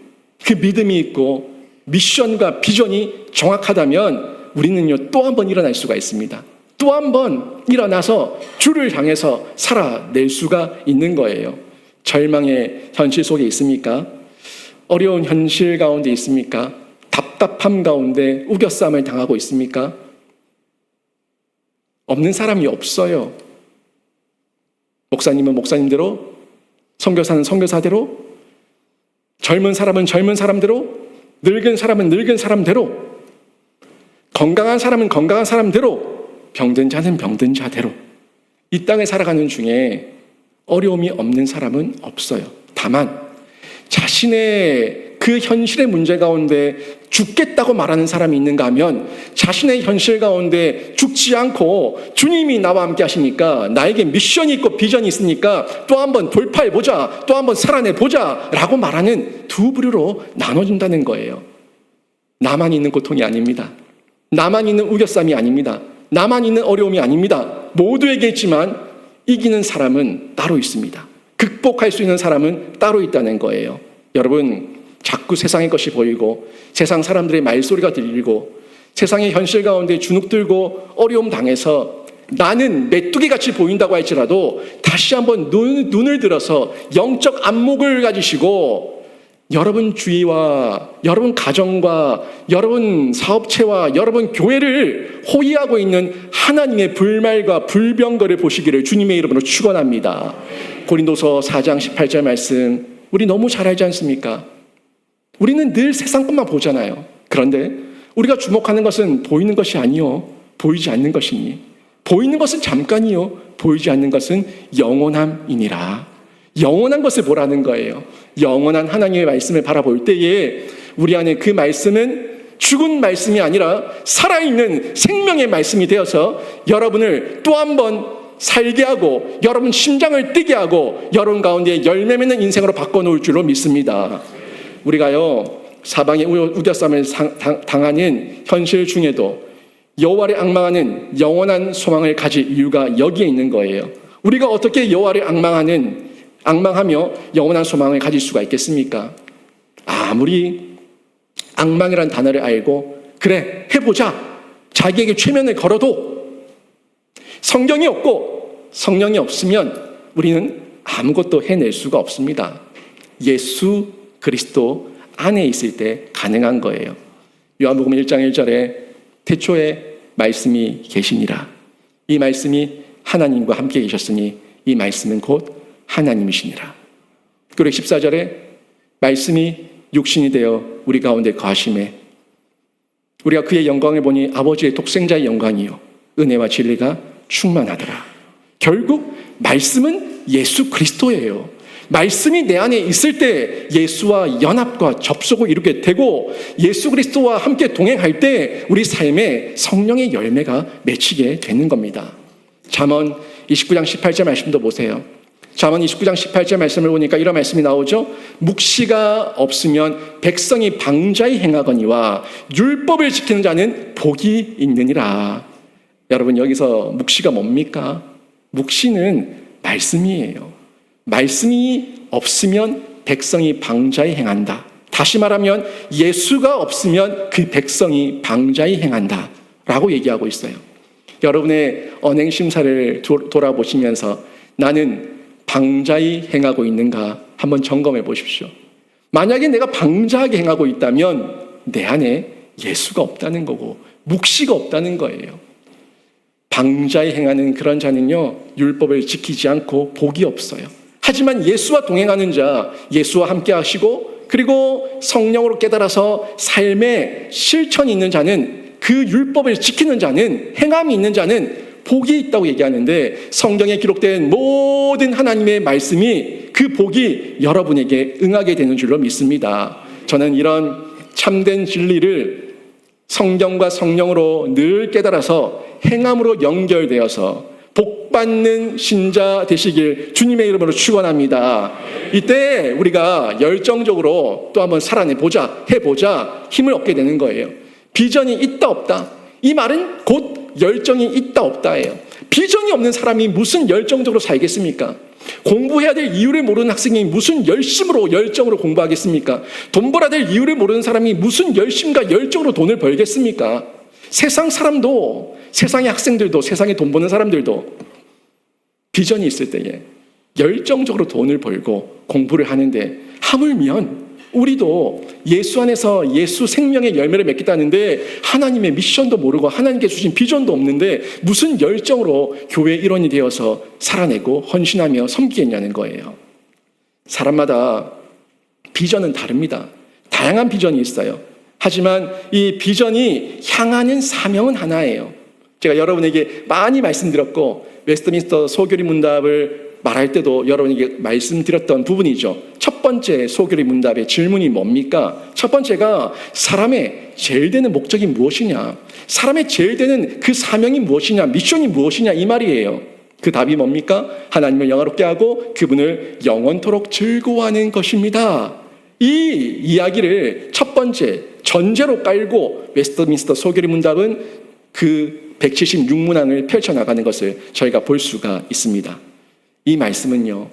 그 믿음이 있고 미션과 비전이 정확하다면 우리는요 또 한 번 일어날 수가 있습니다. 또 한 번 일어나서 주를 향해서 살아낼 수가 있는 거예요. 절망의 현실 속에 있습니까? 어려운 현실 가운데 있습니까? 답답함 가운데 우겨싸움을 당하고 있습니까? 없는 사람이 없어요. 목사님은 목사님대로, 선교사는 선교사대로, 젊은 사람은 젊은 사람대로, 늙은 사람은 늙은 사람대로, 건강한 사람은 건강한 사람대로, 병든 자는 병든 자대로 이 땅에 살아가는 중에 어려움이 없는 사람은 없어요. 다만 자신의 그 현실의 문제 가운데 죽겠다고 말하는 사람이 있는가 하면 자신의 현실 가운데 죽지 않고 주님이 나와 함께 하시니까 나에게 미션이 있고 비전이 있으니까 또 한번 돌파해보자, 또 한번 살아내보자 라고 말하는 두 부류로 나눠진다는 거예요. 나만 있는 고통이 아닙니다. 나만 있는 우겨쌈이 아닙니다. 나만 있는 어려움이 아닙니다. 모두에게 있지만 이기는 사람은 따로 있습니다. 극복할 수 있는 사람은 따로 있다는 거예요. 여러분, 자꾸 세상의 것이 보이고 세상 사람들의 말소리가 들리고 세상의 현실 가운데 주눅들고 어려움 당해서 나는 메뚜기같이 보인다고 할지라도 다시 한번 눈을 들어서 영적 안목을 가지시고 여러분 주위와 여러분 가정과 여러분 사업체와 여러분 교회를 호위하고 있는 하나님의 불말과 불병거를 보시기를 주님의 이름으로 축원합니다. 고린도서 4장 18절 말씀 우리 너무 잘 알지 않습니까? 우리는 늘 세상 것만 보잖아요. 그런데 우리가 주목하는 것은 보이는 것이 아니요 보이지 않는 것이니 보이는 것은 잠깐이요 보이지 않는 것은 영원함이니라. 영원한 것을 보라는 거예요. 영원한 하나님의 말씀을 바라볼 때에 우리 안에 그 말씀은 죽은 말씀이 아니라 살아있는 생명의 말씀이 되어서 여러분을 또 한 번 살게 하고 여러분 심장을 뛰게 하고 여러분 가운데 열매 맺는 인생으로 바꿔놓을 줄로 믿습니다. 우리가요 사방의 우겨쌈을 당하는 현실 중에도 여호와를 앙망하는 영원한 소망을 가질 이유가 여기에 있는 거예요. 우리가 어떻게 여호와를 앙망하며 영원한 소망을 가질 수가 있겠습니까? 아무리 앙망이란 단어를 알고 그래 해보자 자기에게 최면을 걸어도 성경이 없고 성령이 없으면 우리는 아무것도 해낼 수가 없습니다. 예수 그리스도 안에 있을 때 가능한 거예요. 요한복음 1장 1절에 태초에 말씀이 계시니라. 이 말씀이 하나님과 함께 계셨으니 이 말씀은 곧 하나님이시니라. 그리고 14절에 말씀이 육신이 되어 우리 가운데 거하심에 우리가 그의 영광을 보니 아버지의 독생자의 영광이요 은혜와 진리가 충만하더라. 결국 말씀은 예수 그리스도예요. 말씀이 내 안에 있을 때 예수와 연합과 접속을 이루게 되고 예수 그리스도와 함께 동행할 때 우리 삶에 성령의 열매가 맺히게 되는 겁니다. 잠언 29장 18절 말씀도 보세요. 잠언 29장 18절 말씀을 보니까 이런 말씀이 나오죠. 묵시가 없으면 백성이 방자히 행하거니와 율법을 지키는 자는 복이 있느니라. 여러분 여기서 묵시가 뭡니까? 묵시는 말씀이에요. 말씀이 없으면 백성이 방자히 행한다. 다시 말하면 예수가 없으면 그 백성이 방자히 행한다 라고 얘기하고 있어요. 여러분의 언행심사를 돌아보시면서 나는 방자히 행하고 있는가 한번 점검해 보십시오. 만약에 내가 방자하게 행하고 있다면 내 안에 예수가 없다는 거고 묵시가 없다는 거예요. 방자히 행하는 그런 자는요 율법을 지키지 않고 복이 없어요. 하지만 예수와 동행하는 자, 예수와 함께 하시고 그리고 성령으로 깨달아서 삶에 실천이 있는 자는 그 율법을 지키는 자는 행함이 있는 자는 복이 있다고 얘기하는데 성경에 기록된 모든 하나님의 말씀이 그 복이 여러분에게 응하게 되는 줄로 믿습니다. 저는 이런 참된 진리를 성경과 성령으로 늘 깨달아서 행함으로 연결되어서 복받는 신자 되시길 주님의 이름으로 축원합니다. 이때 우리가 열정적으로 또 한번 살아내보자 해보자 힘을 얻게 되는 거예요. 비전이 있다 없다 이 말은 곧 열정이 있다 없다예요. 비전이 없는 사람이 무슨 열정적으로 살겠습니까? 공부해야 될 이유를 모르는 학생이 무슨 열정으로 공부하겠습니까? 돈 벌어야 될 이유를 모르는 사람이 무슨 열심과 열정으로 돈을 벌겠습니까? 세상 사람도 세상의 학생들도 세상에 돈 버는 사람들도 비전이 있을 때에 열정적으로 돈을 벌고 공부를 하는데 하물면 우리도 예수 안에서 예수 생명의 열매를 맺겠다는데 하나님의 미션도 모르고 하나님께 주신 비전도 없는데 무슨 열정으로 교회 일원이 되어서 살아내고 헌신하며 섬기겠냐는 거예요. 사람마다 비전은 다릅니다. 다양한 비전이 있어요. 하지만 이 비전이 향하는 사명은 하나예요. 제가 여러분에게 많이 말씀드렸고 웨스트민스터 소교리 문답을 말할 때도 여러분에게 말씀드렸던 부분이죠. 첫 번째 소교리 문답의 질문이 뭡니까? 첫 번째가 사람의 제일 되는 목적이 무엇이냐? 사람의 제일 되는 그 사명이 무엇이냐? 미션이 무엇이냐? 이 말이에요. 그 답이 뭡니까? 하나님을 영화롭게 하고 그분을 영원토록 즐거워하는 것입니다. 이 이야기를 첫 번째 전제로 깔고 웨스트민스터 소교리 문답은 그 176문항을 펼쳐나가는 것을 저희가 볼 수가 있습니다. 이 말씀은요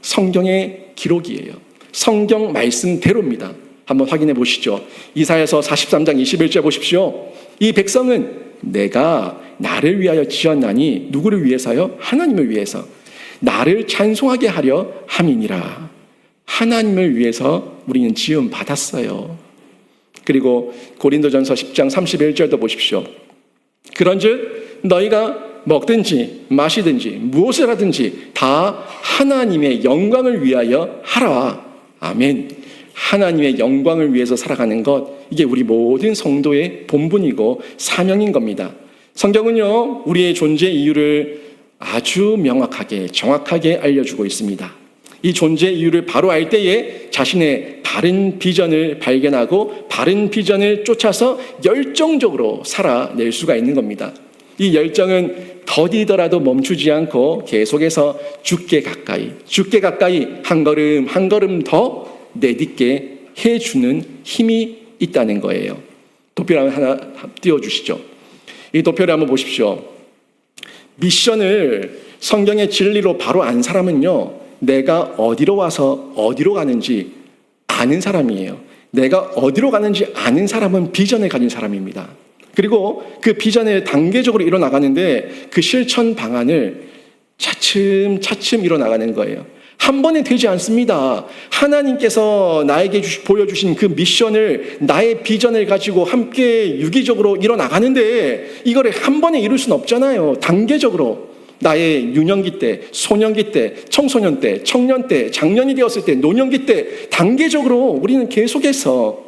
성경의 기록이에요. 성경 말씀대로입니다. 한번 확인해 보시죠. 이사야서 43장 21절 보십시오. 이 백성은 내가 나를 위하여 지었나니 누구를 위해서요? 하나님을 위해서. 나를 찬송하게 하려 함이니라. 하나님을 위해서 우리는 지음 받았어요. 그리고 고린도전서 10장 31절도 보십시오. 그런즉 너희가 먹든지 마시든지 무엇을 하든지 다 하나님의 영광을 위하여 하라. 아멘. 하나님의 영광을 위해서 살아가는 것, 이게 우리 모든 성도의 본분이고 사명인 겁니다. 성경은요, 우리의 존재 이유를 아주 명확하게 정확하게 알려주고 있습니다. 이 존재 이유를 바로 알 때에 자신의 바른 비전을 발견하고 바른 비전을 쫓아서 열정적으로 살아낼 수가 있는 겁니다. 이 열정은 더디더라도 멈추지 않고 계속해서 주께 가까이 한 걸음 한 걸음 더 내딛게 해주는 힘이 있다는 거예요. 도표를 하나 띄워주시죠. 이 도표를 한번 보십시오. 미션을 성경의 진리로 바로 안 사람은요, 내가 어디로 와서 어디로 가는지 아는 사람이에요. 내가 어디로 가는지 아는 사람은 비전을 가진 사람입니다. 그리고 그 비전을 단계적으로 이뤄나가는데 그 실천 방안을 차츰차츰 이뤄나가는 거예요. 한 번에 되지 않습니다. 하나님께서 나에게 보여주신 그 미션을, 나의 비전을 가지고 함께 유기적으로 이뤄나가는데 이거를 한 번에 이룰 수는 없잖아요. 단계적으로. 나의 유년기 때, 소년기 때, 청소년 때, 청년 때, 장년이 되었을 때, 노년기 때 단계적으로 우리는 계속해서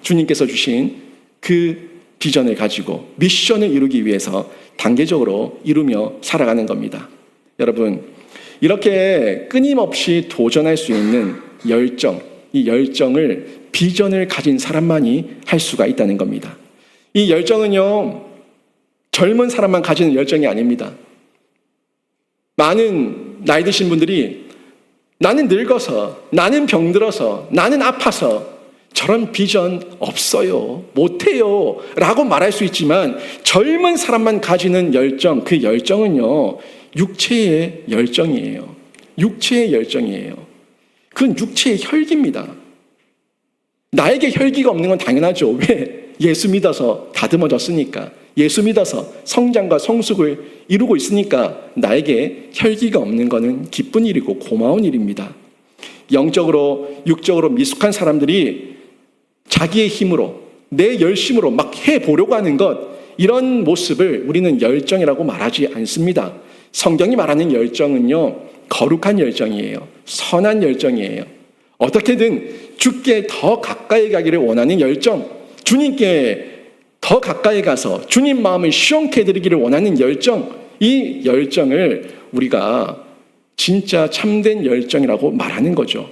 주님께서 주신 그 비전을 가지고 미션을 이루기 위해서 단계적으로 이루며 살아가는 겁니다. 여러분, 이렇게 끊임없이 도전할 수 있는 열정, 이 열정을 비전을 가진 사람만이 할 수가 있다는 겁니다. 이 열정은요, 젊은 사람만 가지는 열정이 아닙니다. 많은 나이 드신 분들이 나는 늙어서, 나는 병들어서, 나는 아파서 저런 비전 없어요, 못해요 라고 말할 수 있지만 젊은 사람만 가지는 열정, 그 열정은요, 육체의 열정이에요. 육체의 열정이에요. 그건 육체의 혈기입니다. 나에게 혈기가 없는 건 당연하죠. 왜? 예수 믿어서 다듬어졌으니까, 예수 믿어서 성장과 성숙을 이루고 있으니까 나에게 혈기가 없는 것은 기쁜 일이고 고마운 일입니다. 영적으로, 육적으로 미숙한 사람들이 자기의 힘으로, 내 열심으로 막 해보려고 하는 것, 이런 모습을 우리는 열정이라고 말하지 않습니다. 성경이 말하는 열정은요, 거룩한 열정이에요. 선한 열정이에요. 어떻게든 주께 더 가까이 가기를 원하는 열정, 주님께 더 가까이 가서 주님 마음을 시원케 해드리기를 원하는 열정, 이 열정을 우리가 진짜 참된 열정이라고 말하는 거죠.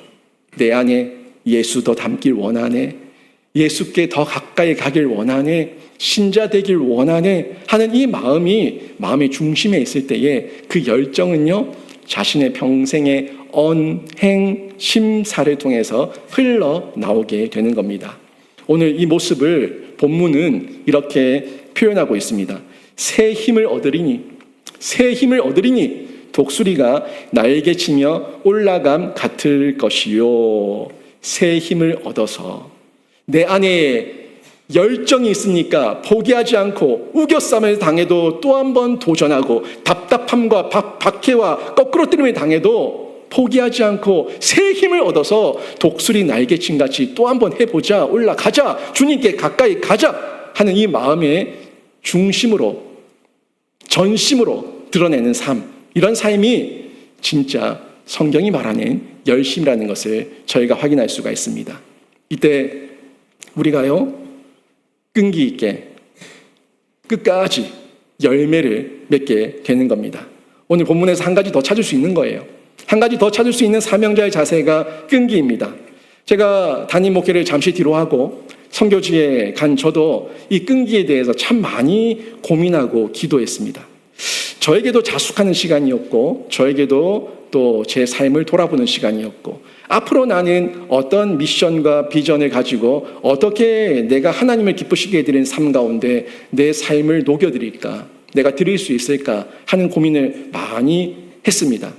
내 안에 예수 더 닮길 원하네, 예수께 더 가까이 가길 원하네, 신자 되길 원하네 하는 이 마음이 마음의 중심에 있을 때에 그 열정은요, 자신의 평생의 언행 심사를 통해서 흘러나오게 되는 겁니다. 오늘 이 모습을 본문은 이렇게 표현하고 있습니다. 새 힘을 얻으리니, 새 힘을 얻으리니 독수리가 날개치며 올라감 같을 것이요. 새 힘을 얻어서 내 안에 열정이 있으니까 포기하지 않고 우겨쌈을 당해도 또 한 번 도전하고, 답답함과 박해와 거꾸로뜨림을 당해도 포기하지 않고 새 힘을 얻어서 독수리 날개친 같이 또 한 번 해보자, 올라가자, 주님께 가까이 가자 하는 이 마음의 중심으로, 전심으로 드러내는 삶, 이런 삶이 진짜 성경이 말하는 열심이라는 것을 저희가 확인할 수가 있습니다. 이때 우리가요, 끈기 있게 끝까지 열매를 맺게 되는 겁니다. 오늘 본문에서 한 가지 더 찾을 수 있는 거예요. 한 가지 더 찾을 수 있는 사명자의 자세가 끈기입니다. 제가 담임 목회를 잠시 뒤로 하고 선교지에 간 저도 이 끈기에 대해서 참 많이 고민하고 기도했습니다. 저에게도 자숙하는 시간이었고, 저에게도 또 제 삶을 돌아보는 시간이었고, 앞으로 나는 어떤 미션과 비전을 가지고 어떻게 내가 하나님을 기쁘시게 해드리는 삶 가운데 내 삶을 녹여드릴까, 내가 드릴 수 있을까 하는 고민을 많이 했습니다.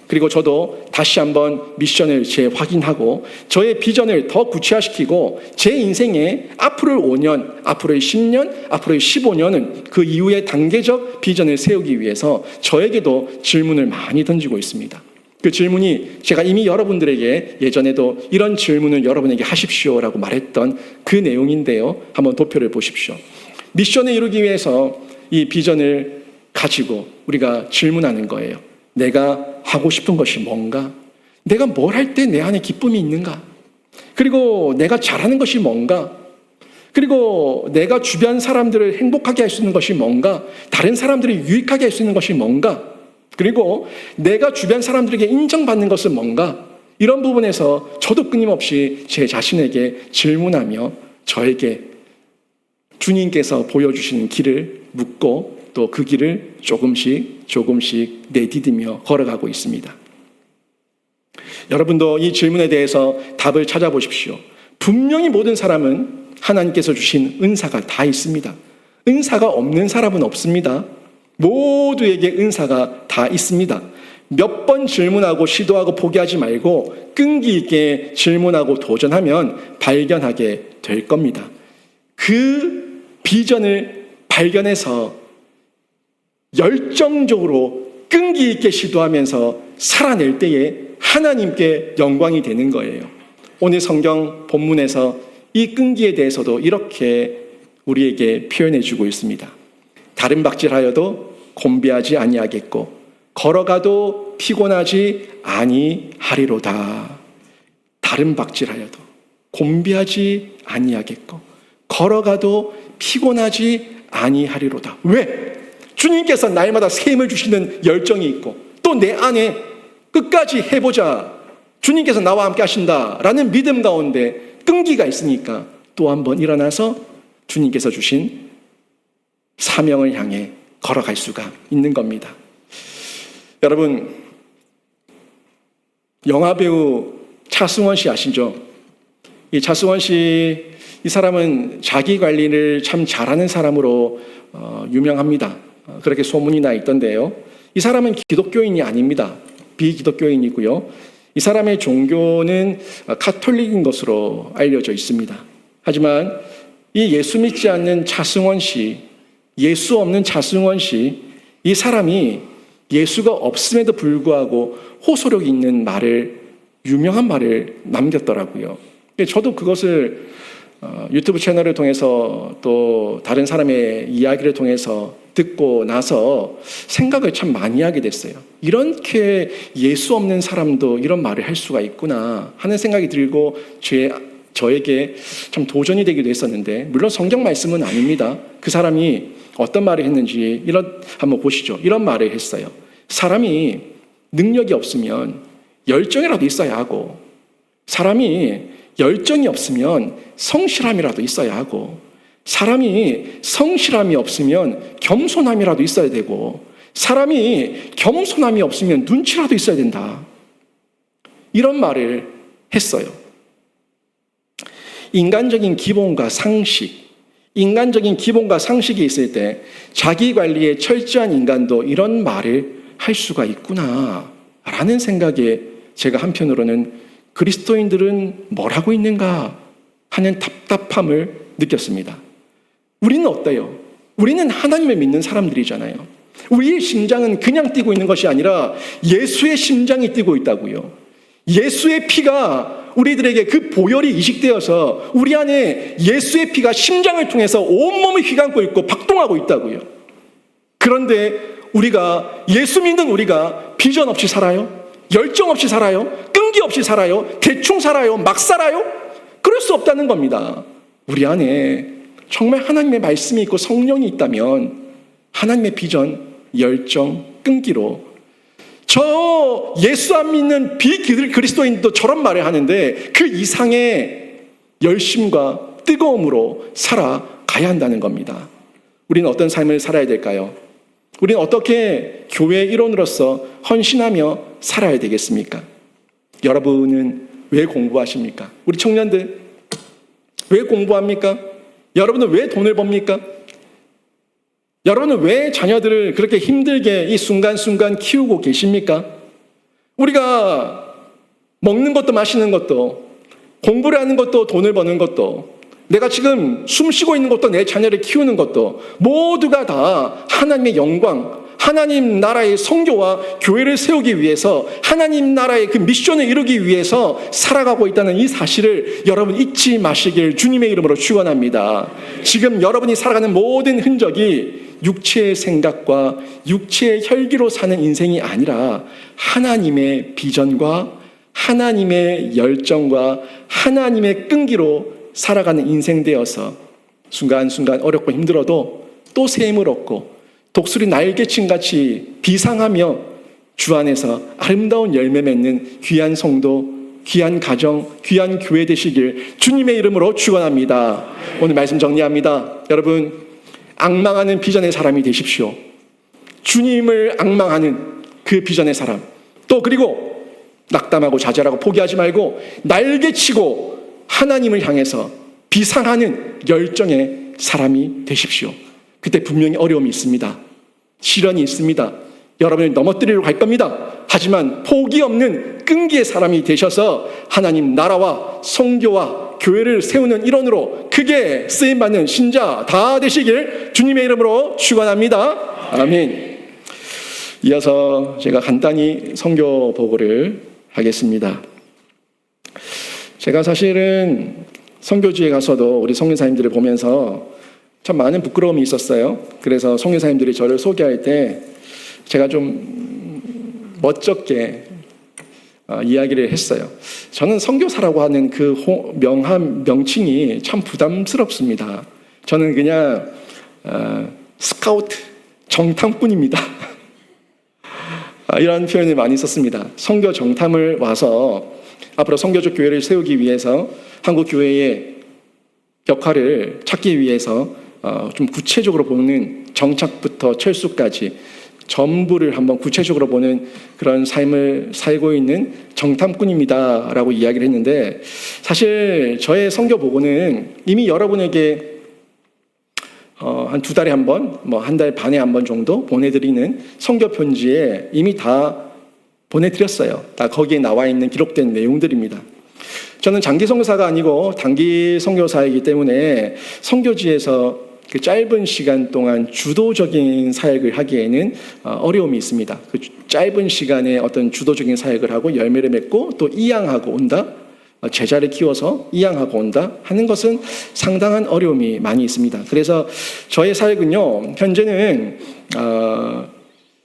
그리고 저도 다시 한번 미션을 재확인하고 저의 비전을 더 구체화시키고 제 인생에 앞으로의 5년, 앞으로의 10년, 앞으로의 15년은 그 이후의 단계적 비전을 세우기 위해서 저에게도 질문을 많이 던지고 있습니다. 그 질문이 제가 이미 여러분들에게 예전에도 이런 질문을 여러분에게 하십시오라고 말했던 그 내용인데요. 한번 도표를 보십시오. 미션을 이루기 위해서 이 비전을 가지고 우리가 질문하는 거예요. 내가 하고 싶은 것이 뭔가? 내가 뭘 할 때 내 안에 기쁨이 있는가? 그리고 내가 잘하는 것이 뭔가? 그리고 내가 주변 사람들을 행복하게 할 수 있는 것이 뭔가? 다른 사람들을 유익하게 할 수 있는 것이 뭔가? 그리고 내가 주변 사람들에게 인정받는 것은 뭔가? 이런 부분에서 저도 끊임없이 제 자신에게 질문하며 저에게 주님께서 보여주시는 길을 묻고 또 그 길을 조금씩 내디디며 걸어가고 있습니다. 여러분도 이 질문에 대해서 답을 찾아보십시오. 분명히 모든 사람은 하나님께서 주신 은사가 다 있습니다. 은사가 없는 사람은 없습니다. 모두에게 은사가 다 있습니다. 몇 번 질문하고 시도하고 포기하지 말고 끈기 있게 질문하고 도전하면 발견하게 될 겁니다. 그 비전을 발견해서 열정적으로 끈기 있게 시도하면서 살아낼 때에 하나님께 영광이 되는 거예요. 오늘 성경 본문에서 이 끈기에 대해서도 이렇게 우리에게 표현해 주고 있습니다. 다른 박질하여도 곤비하지 아니하겠고 걸어가도 피곤하지 아니하리로다. 다른 박질하여도 곤비하지 아니하겠고 걸어가도 피곤하지 아니하리로다. 왜? 주님께서 날마다 샘을 주시는 열정이 있고 또 내 안에 끝까지 해보자. 주님께서 나와 함께 하신다라는 믿음 가운데 끈기가 있으니까 또 한번 일어나서 주님께서 주신 사명을 향해 걸어갈 수가 있는 겁니다. 여러분, 영화배우 차승원 씨 아시죠? 이 차승원 씨, 이 사람은 자기 관리를 참 잘하는 사람으로 유명합니다. 그렇게 소문이 나 있던데요. 이 사람은 기독교인이 아닙니다. 비기독교인이고요. 이 사람의 종교는 가톨릭인 것으로 알려져 있습니다. 하지만 이 예수 믿지 않는 차승원 씨, 예수 없는 차승원 씨, 이 사람이 예수가 없음에도 불구하고 호소력 있는 말을, 유명한 말을 남겼더라고요. 저도 그것을 유튜브 채널을 통해서 또 다른 사람의 이야기를 통해서 듣고 나서 생각을 참 많이 하게 됐어요. 이렇게 예수 없는 사람도 이런 말을 할 수가 있구나 하는 생각이 들고 저에게 참 도전이 되기도 했었는데, 물론 성경 말씀은 아닙니다. 그 사람이 어떤 말을 했는지 한번 보시죠. 이런 말을 했어요. 사람이 능력이 없으면 열정이라도 있어야 하고, 사람이 열정이 없으면 성실함이라도 있어야 하고, 사람이 성실함이 없으면 겸손함이라도 있어야 되고, 사람이 겸손함이 없으면 눈치라도 있어야 된다. 이런 말을 했어요. 인간적인 기본과 상식, 인간적인 기본과 상식이 있을 때 자기 관리에 철저한 인간도 이런 말을 할 수가 있구나 라는 생각에 제가 한편으로는 그리스도인들은 뭘 하고 있는가 하는 답답함을 느꼈습니다. 우리는 어때요? 우리는 하나님을 믿는 사람들이잖아요. 우리의 심장은 그냥 뛰고 있는 것이 아니라 예수의 심장이 뛰고 있다고요. 예수의 피가 우리들에게 그 보혈이 이식되어서 우리 안에 예수의 피가 심장을 통해서 온몸을 휘감고 있고 박동하고 있다고요. 그런데 우리가, 예수 믿는 우리가 비전 없이 살아요? 열정 없이 살아요? 끈기 없이 살아요? 대충 살아요? 막 살아요? 그럴 수 없다는 겁니다. 우리 안에 정말 하나님의 말씀이 있고 성령이 있다면 하나님의 비전, 열정, 끈기로, 저 예수 안 믿는 비그리스도인도 저런 말을 하는데 그 이상의 열심과 뜨거움으로 살아가야 한다는 겁니다. 우리는 어떤 삶을 살아야 될까요? 우리는 어떻게 교회의 일원으로서 헌신하며 살아야 되겠습니까? 여러분은 왜 공부하십니까? 우리 청년들 왜 공부합니까? 여러분은 왜 돈을 법니까? 여러분은 왜 자녀들을 그렇게 힘들게 이 순간순간 키우고 계십니까? 우리가 먹는 것도 마시는 것도 공부를 하는 것도 돈을 버는 것도 내가 지금 숨 쉬고 있는 것도 내 자녀를 키우는 것도 모두가 다 하나님의 영광, 하나님 나라의 선교와 교회를 세우기 위해서 하나님 나라의 그 미션을 이루기 위해서 살아가고 있다는 이 사실을 여러분 잊지 마시길 주님의 이름으로 축원합니다. 지금 여러분이 살아가는 모든 흔적이 육체의 생각과 육체의 혈기로 사는 인생이 아니라 하나님의 비전과 하나님의 열정과 하나님의 끈기로 살아가는 인생 되어서 순간순간 어렵고 힘들어도 또 새 힘을 얻고 독수리 날개침같이 비상하며 주 안에서 아름다운 열매 맺는 귀한 성도, 귀한 가정, 귀한 교회 되시길 주님의 이름으로 축원합니다. 오늘 말씀 정리합니다. 여러분, 앙망하는 비전의 사람이 되십시오. 주님을 앙망하는 그 비전의 사람. 또 그리고 낙담하고 좌절하고 포기하지 말고 날개치고 하나님을 향해서 비상하는 열정의 사람이 되십시오. 그때 분명히 어려움이 있습니다. 시련이 있습니다. 여러분을 넘어뜨리러 갈 겁니다. 하지만 포기 없는 끈기의 사람이 되셔서 하나님 나라와 선교와 교회를 세우는 일원으로 크게 쓰임받는 신자 다 되시길 주님의 이름으로 축원합니다. 아멘. 이어서 제가 간단히 선교 보고를 하겠습니다. 제가 사실은 선교지에 가서도 우리 선교사님들을 보면서 참 많은 부끄러움이 있었어요. 그래서 선교사님들이 저를 소개할 때 제가 좀 멋쩍게 이야기를 했어요. 저는 선교사라고 하는 그 명칭이 참 부담스럽습니다. 저는 그냥 스카우트, 정탐꾼입니다. 이런 표현을 많이 썼습니다. 선교 정탐을 와서 앞으로 선교적 교회를 세우기 위해서 한국 교회의 역할을 찾기 위해서 좀 구체적으로 보는 정착부터 철수까지 전부를 한번 구체적으로 보는 그런 삶을 살고 있는 정탐꾼입니다라고 이야기를 했는데, 사실 저의 선교 보고는 이미 여러분에게 한 2달에 한 번, 뭐 1달 반에 한 번 정도 보내드리는 선교 편지에 이미 다 보내드렸어요. 다 거기에 나와 있는 기록된 내용들입니다. 저는 장기 선교사가 아니고 단기 선교사이기 때문에 선교지에서 그 짧은 시간 동안 주도적인 사역을 하기에는 어려움이 있습니다. 그 짧은 시간에 어떤 주도적인 사역을 하고 열매를 맺고 또 이양하고 온다, 제자를 키워서 이양하고 온다 하는 것은 상당한 어려움이 많이 있습니다. 그래서 저의 사역은요, 현재는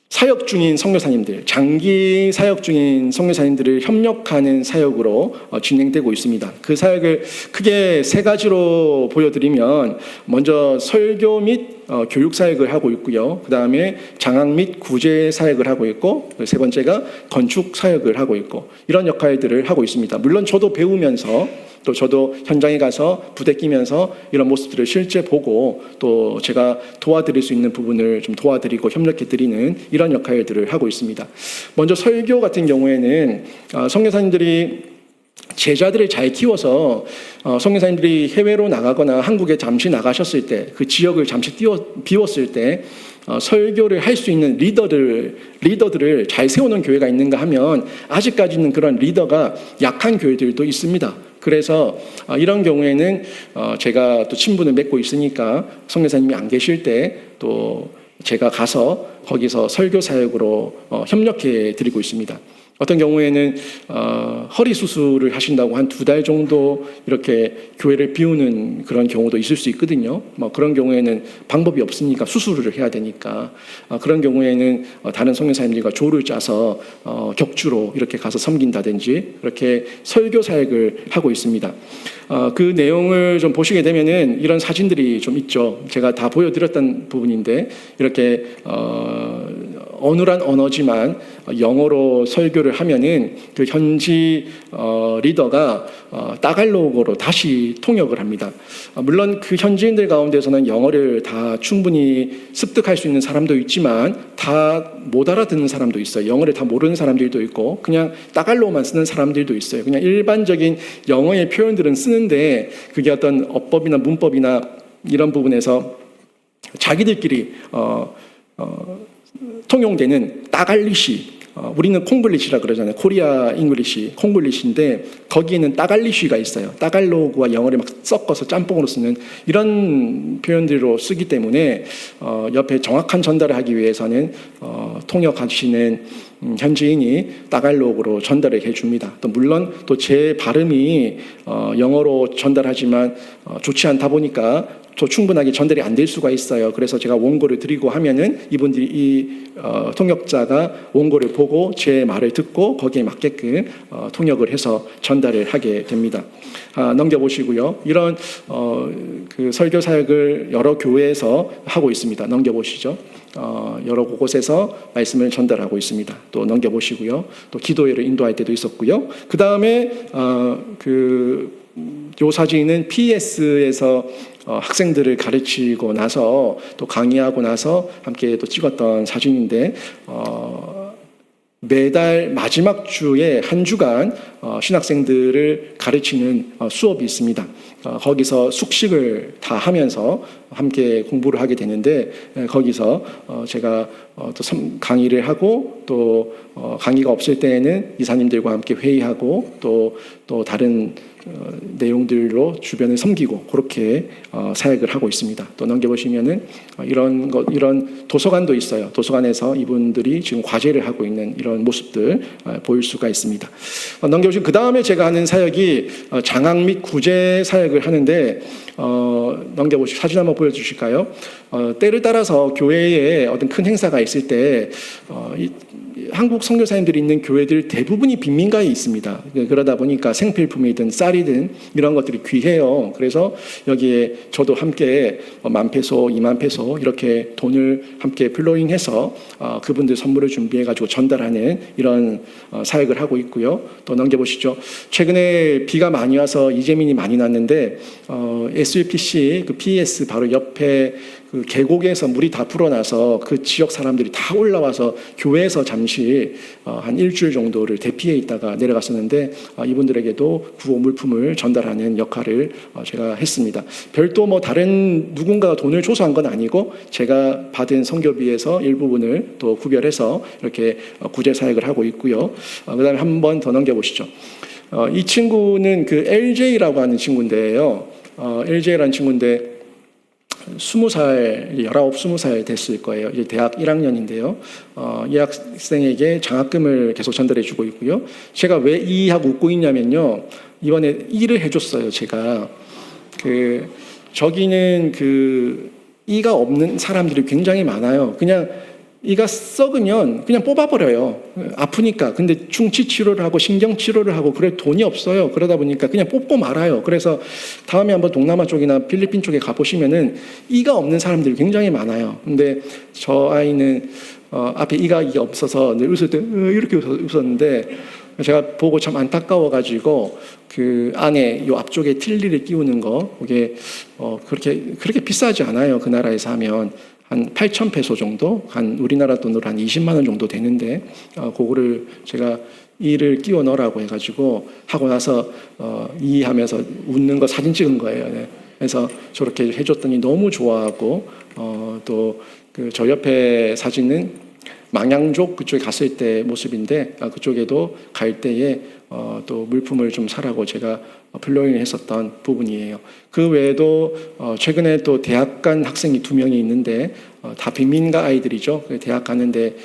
사역 중인 선교사님들, 장기 사역 중인 선교사님들을 협력하는 사역으로 진행되고 있습니다. 그 사역을 크게 3가지로 보여드리면, 먼저 설교 및 교육 사역을 하고 있고요. 그 다음에 장학 및 구제 사역을 하고 있고, 3번째가 건축 사역을 하고 있고, 이런 역할들을 하고 있습니다. 물론 저도 배우면서 또 저도 현장에 가서 부대 끼면서 이런 모습들을 실제 보고 또 제가 도와드릴 수 있는 부분을 좀 도와드리고 협력해드리는 이런 역할들을 하고 있습니다. 먼저 설교 같은 경우에는 선교사님들이 제자들을 잘 키워서 선교사님들이 해외로 나가거나 한국에 잠시 나가셨을 때, 그 지역을 잠시 비웠을 때 설교를 할 수 있는 리더들을 잘 세우는 교회가 있는가 하면 아직까지는 그런 리더가 약한 교회들도 있습니다. 그래서 이런 경우에는 제가 또 친분을 맺고 있으니까 선교사님이 안 계실 때 또 제가 가서 거기서 설교 사역으로 협력해 드리고 있습니다. 어떤 경우에는 허리 수술을 하신다고 한 2달 정도 이렇게 교회를 비우는 그런 경우도 있을 수 있거든요. 뭐 그런 경우에는 방법이 없으니까 수술을 해야 되니까 그런 경우에는 다른 선교사님들과 조를 짜서 격주로 이렇게 가서 섬긴다든지 이렇게 설교 사역을 하고 있습니다. 그 내용을 좀 보시게 되면은 이런 사진들이 좀 있죠. 제가 다 보여드렸던 부분인데, 이렇게 어눌한 언어지만 영어로 설교를 하면은 그 현지 리더가 따갈로그로 다시 통역을 합니다. 물론 그 현지인들 가운데서는 영어를 다 충분히 습득할 수 있는 사람도 있지만 다 못 알아듣는 사람도 있어요. 영어를 다 모르는 사람들도 있고 그냥 따갈로만 쓰는 사람들도 있어요. 그냥 일반적인 영어의 표현들은 쓰는데 그게 어떤 어법이나 문법이나 이런 부분에서 자기들끼리 통용되는 따갈리시, 우리는 콩글리시라 그러잖아요. 코리아 잉글리시, 콩글리시인데 거기에는 따갈리쉬가 있어요. 따갈로그와 영어를 막 섞어서 짬뽕으로 쓰는 이런 표현들로 쓰기 때문에 옆에 정확한 전달을 하기 위해서는 통역하시는 현지인이 따갈로그로 전달을 해줍니다. 또 물론 또 제 발음이 영어로 전달하지만 좋지 않다 보니까 또 충분하게 전달이 안 될 수가 있어요. 그래서 제가 원고를 드리고 하면은 이분들이 이 통역자가 원고를 보고 제 말을 듣고 거기에 맞게끔 통역을 해서 전달을 하게 됩니다. 넘겨보시고요. 이런 그 설교 사역을 여러 교회에서 하고 있습니다. 넘겨보시죠. 여러 곳에서 말씀을 전달하고 있습니다. 또 넘겨보시고요. 또 기도회를 인도할 때도 있었고요. 그 다음에 요 사진은 PS에서 학생들을 가르치고 나서 또 강의하고 나서 함께 또 찍었던 사진인데 매달 마지막 주에 한 주간 신학생들을 가르치는 수업이 있습니다. 거기서 숙식을 다 하면서 함께 공부를 하게 되는데 거기서 제가 또 강의를 하고 또 강의가 없을 때에는 이사님들과 함께 회의하고 또 다른 내용들로 주변을 섬기고 그렇게 사역을 하고 있습니다. 또 넘겨보시면은 이런 도서관도 있어요. 도서관에서 이분들이 지금 과제를 하고 있는 이런 모습들 보일 수가 있습니다. 넘겨보시면 그 다음에 제가 하는 사역이 장학 및 구제 사역을 하는데 넘겨보시고 사진 한번 보여주실까요? 때를 따라서 교회에 어떤 큰 행사가 있을 때 한국 선교사님들이 있는 교회들 대부분이 빈민가에 있습니다. 그러다 보니까 생필품이든 쌀이든 이런 것들이 귀해요. 그래서 여기에 저도 함께 10,000페소, 20,000페소 이렇게 돈을 함께 플로잉해서 그분들 선물을 준비해가지고 전달하는 이런 사역을 하고 있고요. 또 넘겨보시죠. 최근에 비가 많이 와서 이재민이 많이 났는데 SUPC 그 PES 바로 옆에 그 계곡에서 물이 다 불어나서 그 지역 사람들이 다 올라와서 교회에서 잠시 한 일주일 정도를 대피해 있다가 내려갔었는데 이분들에게도 구호 물품을 전달하는 역할을 제가 했습니다. 별도 뭐 다른 누군가가 돈을 줘서 한 건 아니고 제가 받은 선교비에서 일부분을 또 구별해서 이렇게 구제 사역을 하고 있고요. 그다음에 한 번 더 넘겨보시죠. 이 친구는 그 LJ라고 하는 친구인데요. LJ라는 친구인데 20살, 19, 20살 됐을 거예요. 이제 대학 1학년인데요. 이 학생에게 장학금을 계속 전달해 주고 있고요. 제가 왜 이 하고 웃고 있냐면요. 이번에 일을 해줬어요. 제가 저기는 이가 없는 사람들이 굉장히 많아요. 그냥 이가 썩으면 그냥 뽑아버려요. 아프니까. 근데 충치 치료를 하고 신경 치료를 하고 그래 돈이 없어요. 그러다 보니까 그냥 뽑고 말아요. 그래서 다음에 한번 동남아 쪽이나 필리핀 쪽에 가보시면은 이가 없는 사람들이 굉장히 많아요. 근데 저 아이는 앞에 이가 없어서 늘 웃을 때 이렇게 웃었는데 제가 보고 참 안타까워가지고 그 안에 요 앞쪽에 틀니를 끼우는 거 이게 그렇게 비싸지 않아요. 그 나라에서 하면. 한 8,000페소 정도, 한 우리나라 돈으로 한 20만 원 정도 되는데 그거를 제가 이를 끼워 넣으라고 해가지고 하고 나서 하면서 웃는 거 사진 찍은 거예요. 네. 그래서 저렇게 해줬더니 너무 좋아하고 또 저 옆에 사진은 망양족 그쪽에 갔을 때 모습인데 그쪽에도 갈 때에 또 물품을 좀 사라고 제가 플로잉을 했었던 부분이에요. 그 외에도 최근에 또 대학 간 학생이 2명이 있는데 다 빈민가 아이들이죠. 대학 가는데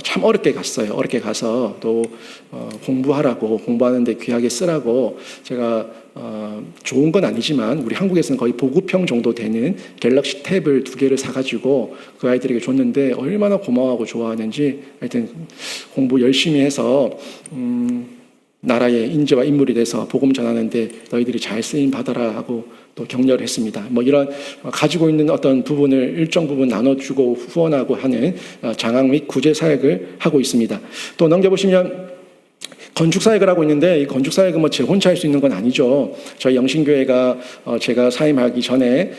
참 어렵게 갔어요. 어렵게 가서 또 공부하는데 귀하게 쓰라고 제가 좋은 건 아니지만 우리 한국에서는 거의 보급형 정도 되는 갤럭시 탭을 2개를 사가지고 그 아이들에게 줬는데 얼마나 고마워하고 좋아하는지 하여튼 공부 열심히 해서 나라의 인재와 인물이 돼서 복음 전하는데 너희들이 잘 쓰임 받아라 하고 또 격려를 했습니다. 뭐 이런 가지고 있는 어떤 부분을 일정 부분 나눠주고 후원하고 하는 장학 및 구제 사역을 하고 있습니다. 또 넘겨보시면 건축 사역을 하고 있는데 이 건축 사역은 뭐 제 혼자 할 수 있는 건 아니죠. 저희 영신교회가 제가 사임하기 전에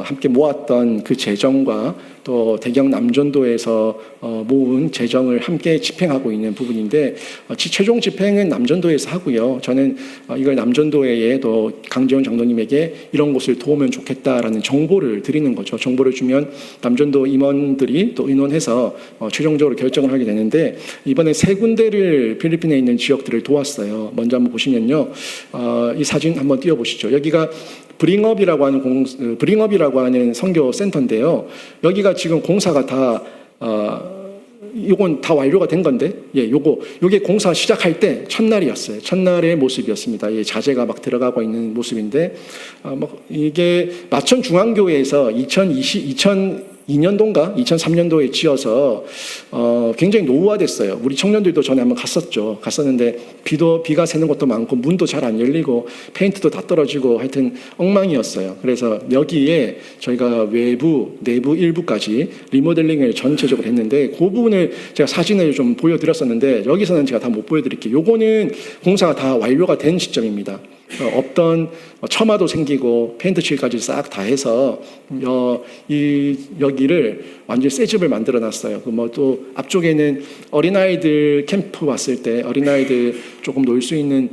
함께 모았던 그 재정과 또 대경 남전도에서 모은 재정을 함께 집행하고 있는 부분인데 최종 집행은 남전도에서 하고요. 저는 이걸 남전도에 또 강재원 장로님에게 이런 곳을 도우면 좋겠다라는 정보를 드리는 거죠. 정보를 주면 남전도 임원들이 또 의논해서 최종적으로 결정을 하게 되는데 이번에 3군데를 필리핀에 있는 지역들을 도왔어요. 먼저 한번 보시면요. 이 사진 한번 띄워보시죠. 여기가 브링업이라고 하는 선교 센터인데요. 여기가 지금 공사가 다 이건 다 완료가 된 건데, 요게 공사 시작할 때 첫날이었어요. 첫날의 모습이었습니다. 자재가 막 들어가고 있는 모습인데, 이게 마천 중앙교회에서 2002년도인가 2003년도에 지어서 굉장히 노후화됐어요. 우리 청년들도 전에 한번 갔었는데 비가 새는 것도 많고 문도 잘 안 열리고 페인트도 다 떨어지고 하여튼 엉망이었어요. 그래서 여기에 저희가 외부, 내부 일부까지 리모델링을 전체적으로 했는데 그 부분을 제가 사진을 좀 보여드렸었는데 여기서는 제가 다 못 보여드릴게요. 요거는 공사가 다 완료가 된 시점입니다. 없던 처마도 생기고 페인트 칠까지 싹 다 해서 여기를 완전히 새 집을 만들어 놨어요. 또 앞쪽에는 어린아이들 캠프 왔을 때 어린아이들 조금 놀 수 있는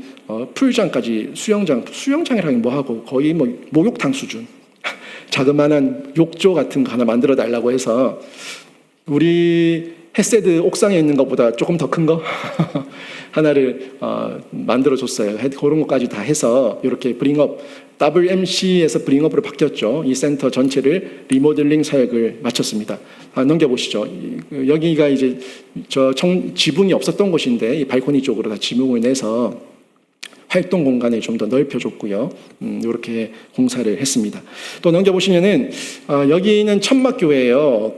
풀장까지 수영장이라긴 뭐하고 거의 목욕탕 수준 자그마한 욕조 같은 거 하나 만들어 달라고 해서 우리 헤세드 옥상에 있는 것보다 조금 더 큰 거 하나를 만들어줬어요. 그런 것까지 다 해서 이렇게 브링업, WMC에서 브링업으로 바뀌었죠. 이 센터 전체를 리모델링 사역을 마쳤습니다. 넘겨보시죠. 여기가 이제 지붕이 없었던 곳인데 이 발코니 쪽으로 다 지붕을 내서 활동 공간을 좀 더 넓혀줬고요. 이렇게 공사를 했습니다. 또 넘겨보시면은 여기는 천막교회예요.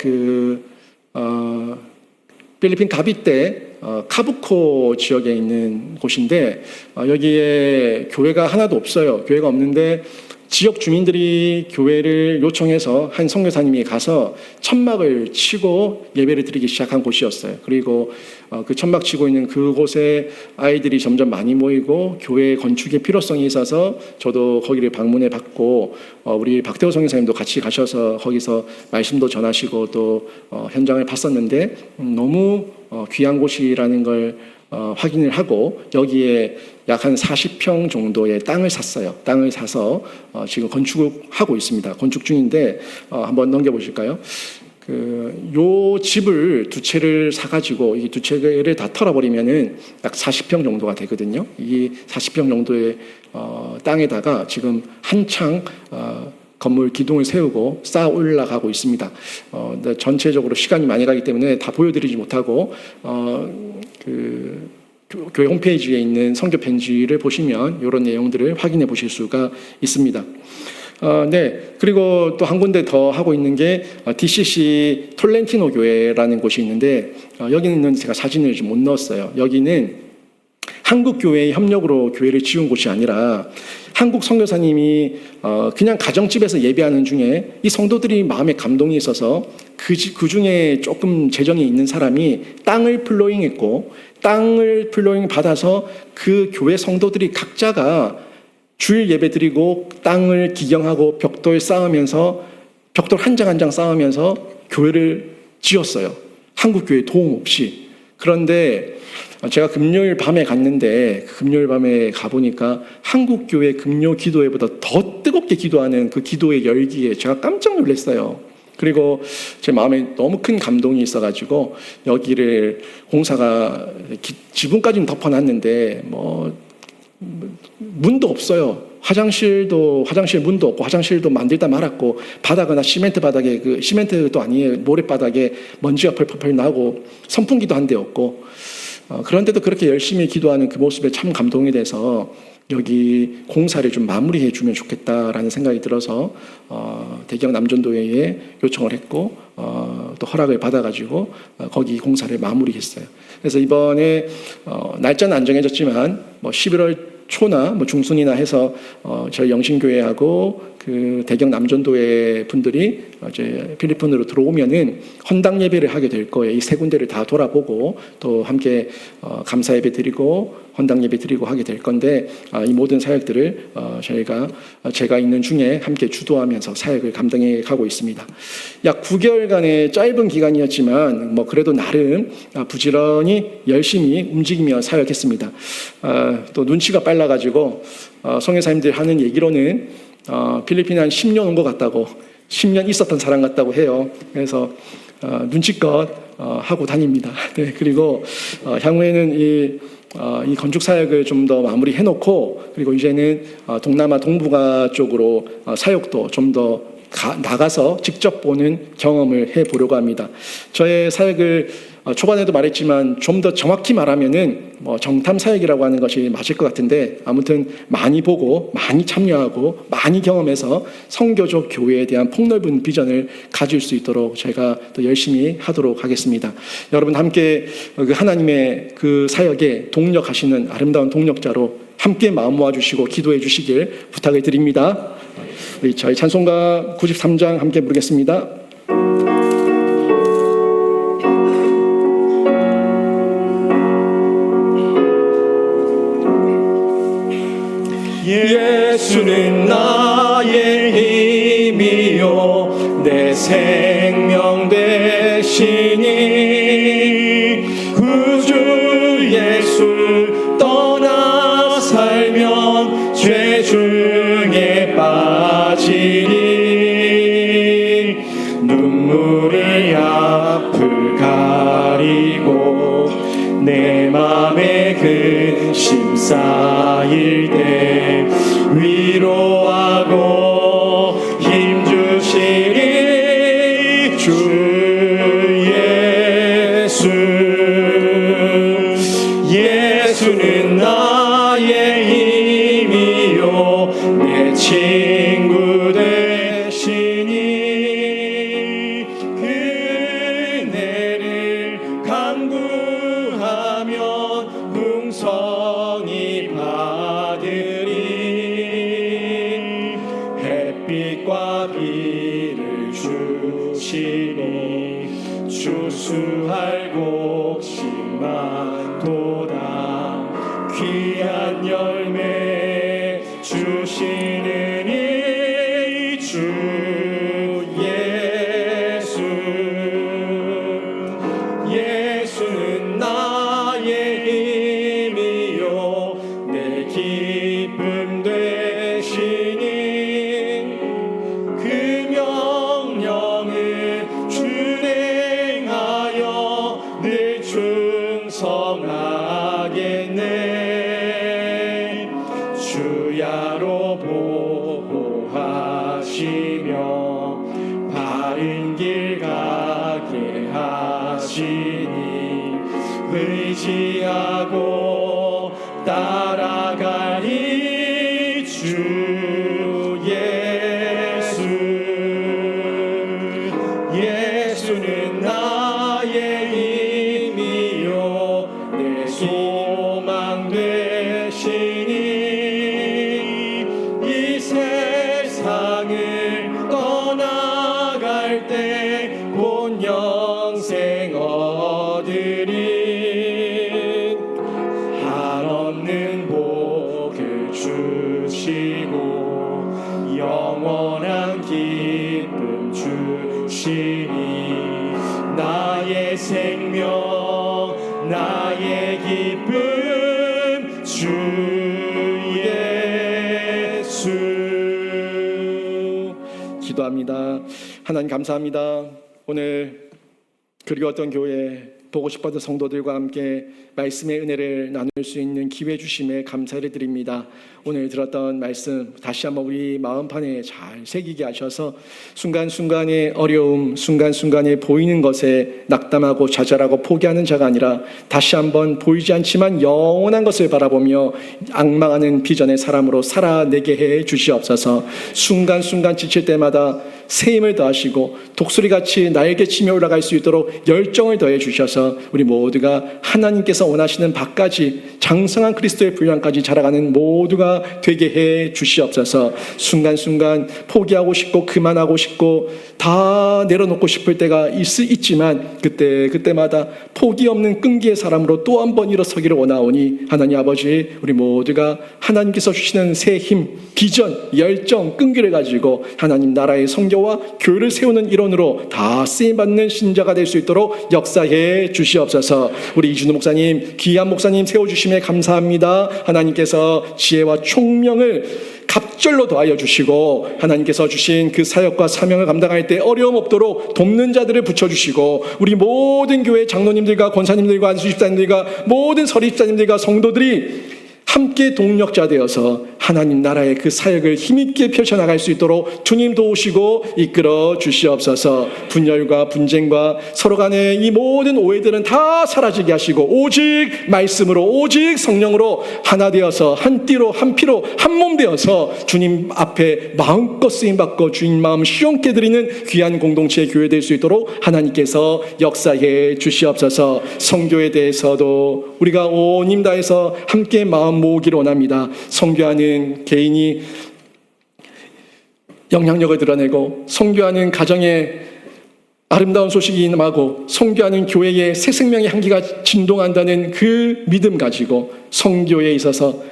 필리핀 가비떼 카부코 지역에 있는 곳인데 여기에 교회가 하나도 없어요. 교회가 없는데 지역 주민들이 교회를 요청해서 한 선교사님이 가서 천막을 치고 예배를 드리기 시작한 곳이었어요. 그리고 그 천막 치고 있는 그곳에 아이들이 점점 많이 모이고 교회 건축의 필요성이 있어서 저도 거기를 방문해 봤고 우리 박태호 선교사님도 같이 가셔서 거기서 말씀도 전하시고 또 현장을 봤었는데 너무 귀한 곳이라는 걸 확인을 하고 여기에 약 한 40평 정도의 땅을 샀어요. 땅을 사서 지금 건축하고 있습니다. 건축 중인데 한번 넘겨보실까요? 요 집을 2채를 사가지고 이 2채를 다 털어버리면은 약 40평 정도가 되거든요. 이 40평 정도의 땅에다가 지금 한창 건물 기둥을 세우고 쌓아 올라가고 있습니다. 전체적으로 시간이 많이 가기 때문에 다 보여드리지 못하고 교회 홈페이지에 있는 선교 편지를 보시면 이런 내용들을 확인해 보실 수가 있습니다. 그리고 또 한 군데 더 하고 있는 게 DCC 톨렌티노 교회라는 곳이 있는데 여기는 제가 사진을 좀 못 넣었어요. 여기는 한국 교회의 협력으로 교회를 지은 곳이 아니라 한국 선교사님이 그냥 가정집에서 예배하는 중에 이 성도들이 마음에 감동이 있어서 그 중에 조금 재정이 있는 사람이 땅을 플로잉했고 땅을 플로잉 받아서 그 교회 성도들이 각자가 주일 예배 드리고 땅을 기경하고 벽돌 쌓으면서 벽돌 한 장 한 장 쌓으면서 교회를 지었어요. 한국 교회 도움 없이. 그런데 제가 금요일 밤에 갔는데 금요일 밤에 가보니까 한국 교회 금요 기도회보다 더 뜨겁게 기도하는 그 기도의 열기에 제가 깜짝 놀랐어요. 그리고 제 마음에 너무 큰 감동이 있어가지고 여기를 공사가 지붕까지는 덮어놨는데 문도 없어요. 화장실 문도 없고 화장실도 만들다 말았고 바닥은 시멘트 바닥에 시멘트도 아니에요. 모래바닥에 먼지가 펄펄 나고 선풍기도 한 대 없고 그런데도 그렇게 열심히 기도하는 그 모습에 참 감동이 돼서 여기 공사를 좀 마무리해 주면 좋겠다라는 생각이 들어서 대경 남전도회에 요청을 했고 또 허락을 받아가지고 거기 공사를 마무리했어요. 그래서 이번에 날짜는 안 정해졌지만 11월 초나 뭐 중순이나 해서 저희 영신교회하고 그 대경 남전도회 분들이 이제 필리핀으로 들어오면은 헌당 예배를 하게 될 거예요. 이 세 군데를 다 돌아보고 또 함께 감사 예배 드리고 헌당 예배 드리고 하게 될 건데, 이 모든 사역들을 제가 있는 중에 함께 주도하면서 사역을 감당해 가고 있습니다. 약 9개월간의 짧은 기간이었지만 뭐 그래도 나름 부지런히 열심히 움직이며 사역했습니다. 또 눈치가 빨라가지고 성회사님들 하는 얘기로는 필리핀에 한 10년 온 것 같다고, 10년 있었던 사람 같다고 해요. 그래서 눈치껏 하고 다닙니다. 네, 그리고 향후에는 이 건축 사역을 좀 더 마무리 해놓고, 그리고 이제는 동남아 동북아 쪽으로 사역도 좀 더 나가서 직접 보는 경험을 해보려고 합니다. 저의 사역을 초반에도 말했지만 좀 더 정확히 말하면은 뭐 정탐 사역이라고 하는 것이 맞을 것 같은데, 아무튼 많이 보고 많이 참여하고 많이 경험해서 성교적 교회에 대한 폭넓은 비전을 가질 수 있도록 제가 또 열심히 하도록 하겠습니다. 여러분 함께 그 하나님의 그 사역에 동력하시는 아름다운 동력자로 함께 마음 모아주시고 기도해 주시길 부탁을 드립니다. 우리 저희 찬송가 93장 함께 부르겠습니다. 예수는 나의 힘이요 내 생명 되시니, 구주 예수 떠나 살면 죄 중에 빠지니, 눈물이 앞을 가리고 내 맘에 근심 쌓일 때 위로하고 힘주시니 주 예수. 예수는 나의 힘이요 내 친구 되시니, 그네를 간구하면 풍성히 받으리. 햇빛과 비를 주시니 추수할 곡식만 도다. 귀한 열매 주시느니 주 예수. 예수는 나의 힘이요 내 기쁨 되시니, 그 명령을 준행하여 늘 충성하겠네. 주야로 보호하시며 바른 길 가게 하시니, 의지하고 따라가리 주 예수. 예수는 나의 힘이요 내 소망 되시니, 이 세상을 떠나갈 때 본 영생 얻으리. 한없는 복을 주시고 영원한 기쁨 주시니, 나의 생명 나의 기쁨 주 예수. 기도합니다. 하나님 감사합니다. 오늘 그리웠던 교회 보고 싶었던 성도들과 함께 말씀의 은혜를 나눌 수 있는 기회 주심에 감사를 드립니다. 오늘 들었던 말씀 다시 한번 우리 마음판에 잘 새기게 하셔서 순간순간의 어려움, 순간순간에 보이는 것에 낙담하고 좌절하고 포기하는 자가 아니라 다시 한번 보이지 않지만 영원한 것을 바라보며 앙망하는 비전의 사람으로 살아내게 해 주시옵소서. 순간순간 지칠 때마다 새 힘을 더하시고 독수리같이 날개치며 올라갈 수 있도록 열정을 더해 주셔서 우리 모두가 하나님께서 원하시는 바까지 장성한 그리스도의 분량까지 자라가는 모두가 되게 해 주시옵소서. 순간순간 포기하고 싶고 그만하고 싶고 다 내려놓고 싶을 때가 있지만 그때마다 포기 없는 끈기의 사람으로 또 한 번 일어서기를 원하오니 하나님 아버지, 우리 모두가 하나님께서 주시는 새 힘, 비전, 열정, 끈기를 가지고 하나님 나라의 성교와 교회를 세우는 일원으로 다 쓰임받는 신자가 될 수 있도록 역사해 주시옵소서. 우리 이준호 목사님, 귀한 목사님 세워주심에 감사합니다. 하나님께서 지혜와 총명을 갑절로 더하여 주시고 하나님께서 주신 그 사역과 사명을 감당할 때 어려움 없도록 돕는 자들을 붙여주시고 우리 모든 교회 장로님들과 권사님들과 안수집사님들과 모든 서립사님들과 성도들이 함께 동력자 되어서 하나님 나라의 그 사역을 힘있게 펼쳐나갈 수 있도록 주님 도우시고 이끌어 주시옵소서. 분열과 분쟁과 서로 간의 이 모든 오해들은 다 사라지게 하시고 오직 말씀으로, 오직 성령으로 하나 되어서 한 띠로 한 피로 한 몸 되어서 주님 앞에 마음껏 쓰임받고 주님 마음 시원케 드리는 귀한 공동체의 교회 될 수 있도록 하나님께서 역사해 주시옵소서. 성교에 대해서도 우리가 온 힘 다해서 함께 마음 모으기를 원합니다. 성교하는 개인이 영향력을 드러내고 성교하는 가정에 아름다운 소식이 임하고 성교하는 교회에 새 생명의 향기가 진동한다는 그 믿음 가지고 성교에 있어서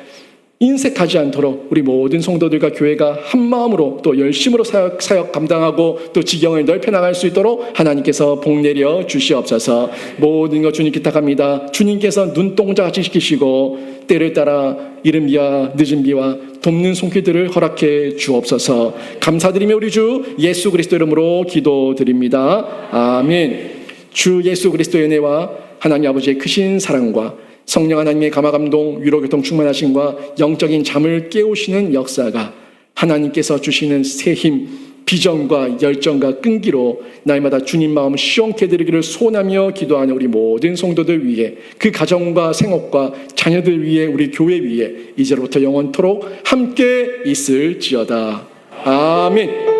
인색하지 않도록 우리 모든 성도들과 교회가 한 마음으로 또 열심으로 사역 감당하고 또 지경을 넓혀 나갈 수 있도록 하나님께서 복 내려 주시옵소서. 모든 것 주님께 부탁합니다. 주님께서 눈동자같이 지키시고 때를 따라 이른 비와 늦은 비와 돕는 손길들을 허락해 주옵소서. 감사드리며 우리 주 예수 그리스도 이름으로 기도드립니다. 아멘. 주 예수 그리스도의 은혜와 하나님 아버지의 크신 사랑과 성령 하나님의 감화감동 위로교통 충만하심과 영적인 잠을 깨우시는 역사가 하나님께서 주시는 새 힘, 비전과 열정과 끈기로 날마다 주님 마음 시원케 드리기를 소원하며 기도하는 우리 모든 성도들 위해, 그 가정과 생업과 자녀들 위해, 우리 교회 위해 이제로부터 영원토록 함께 있을지어다. 아멘.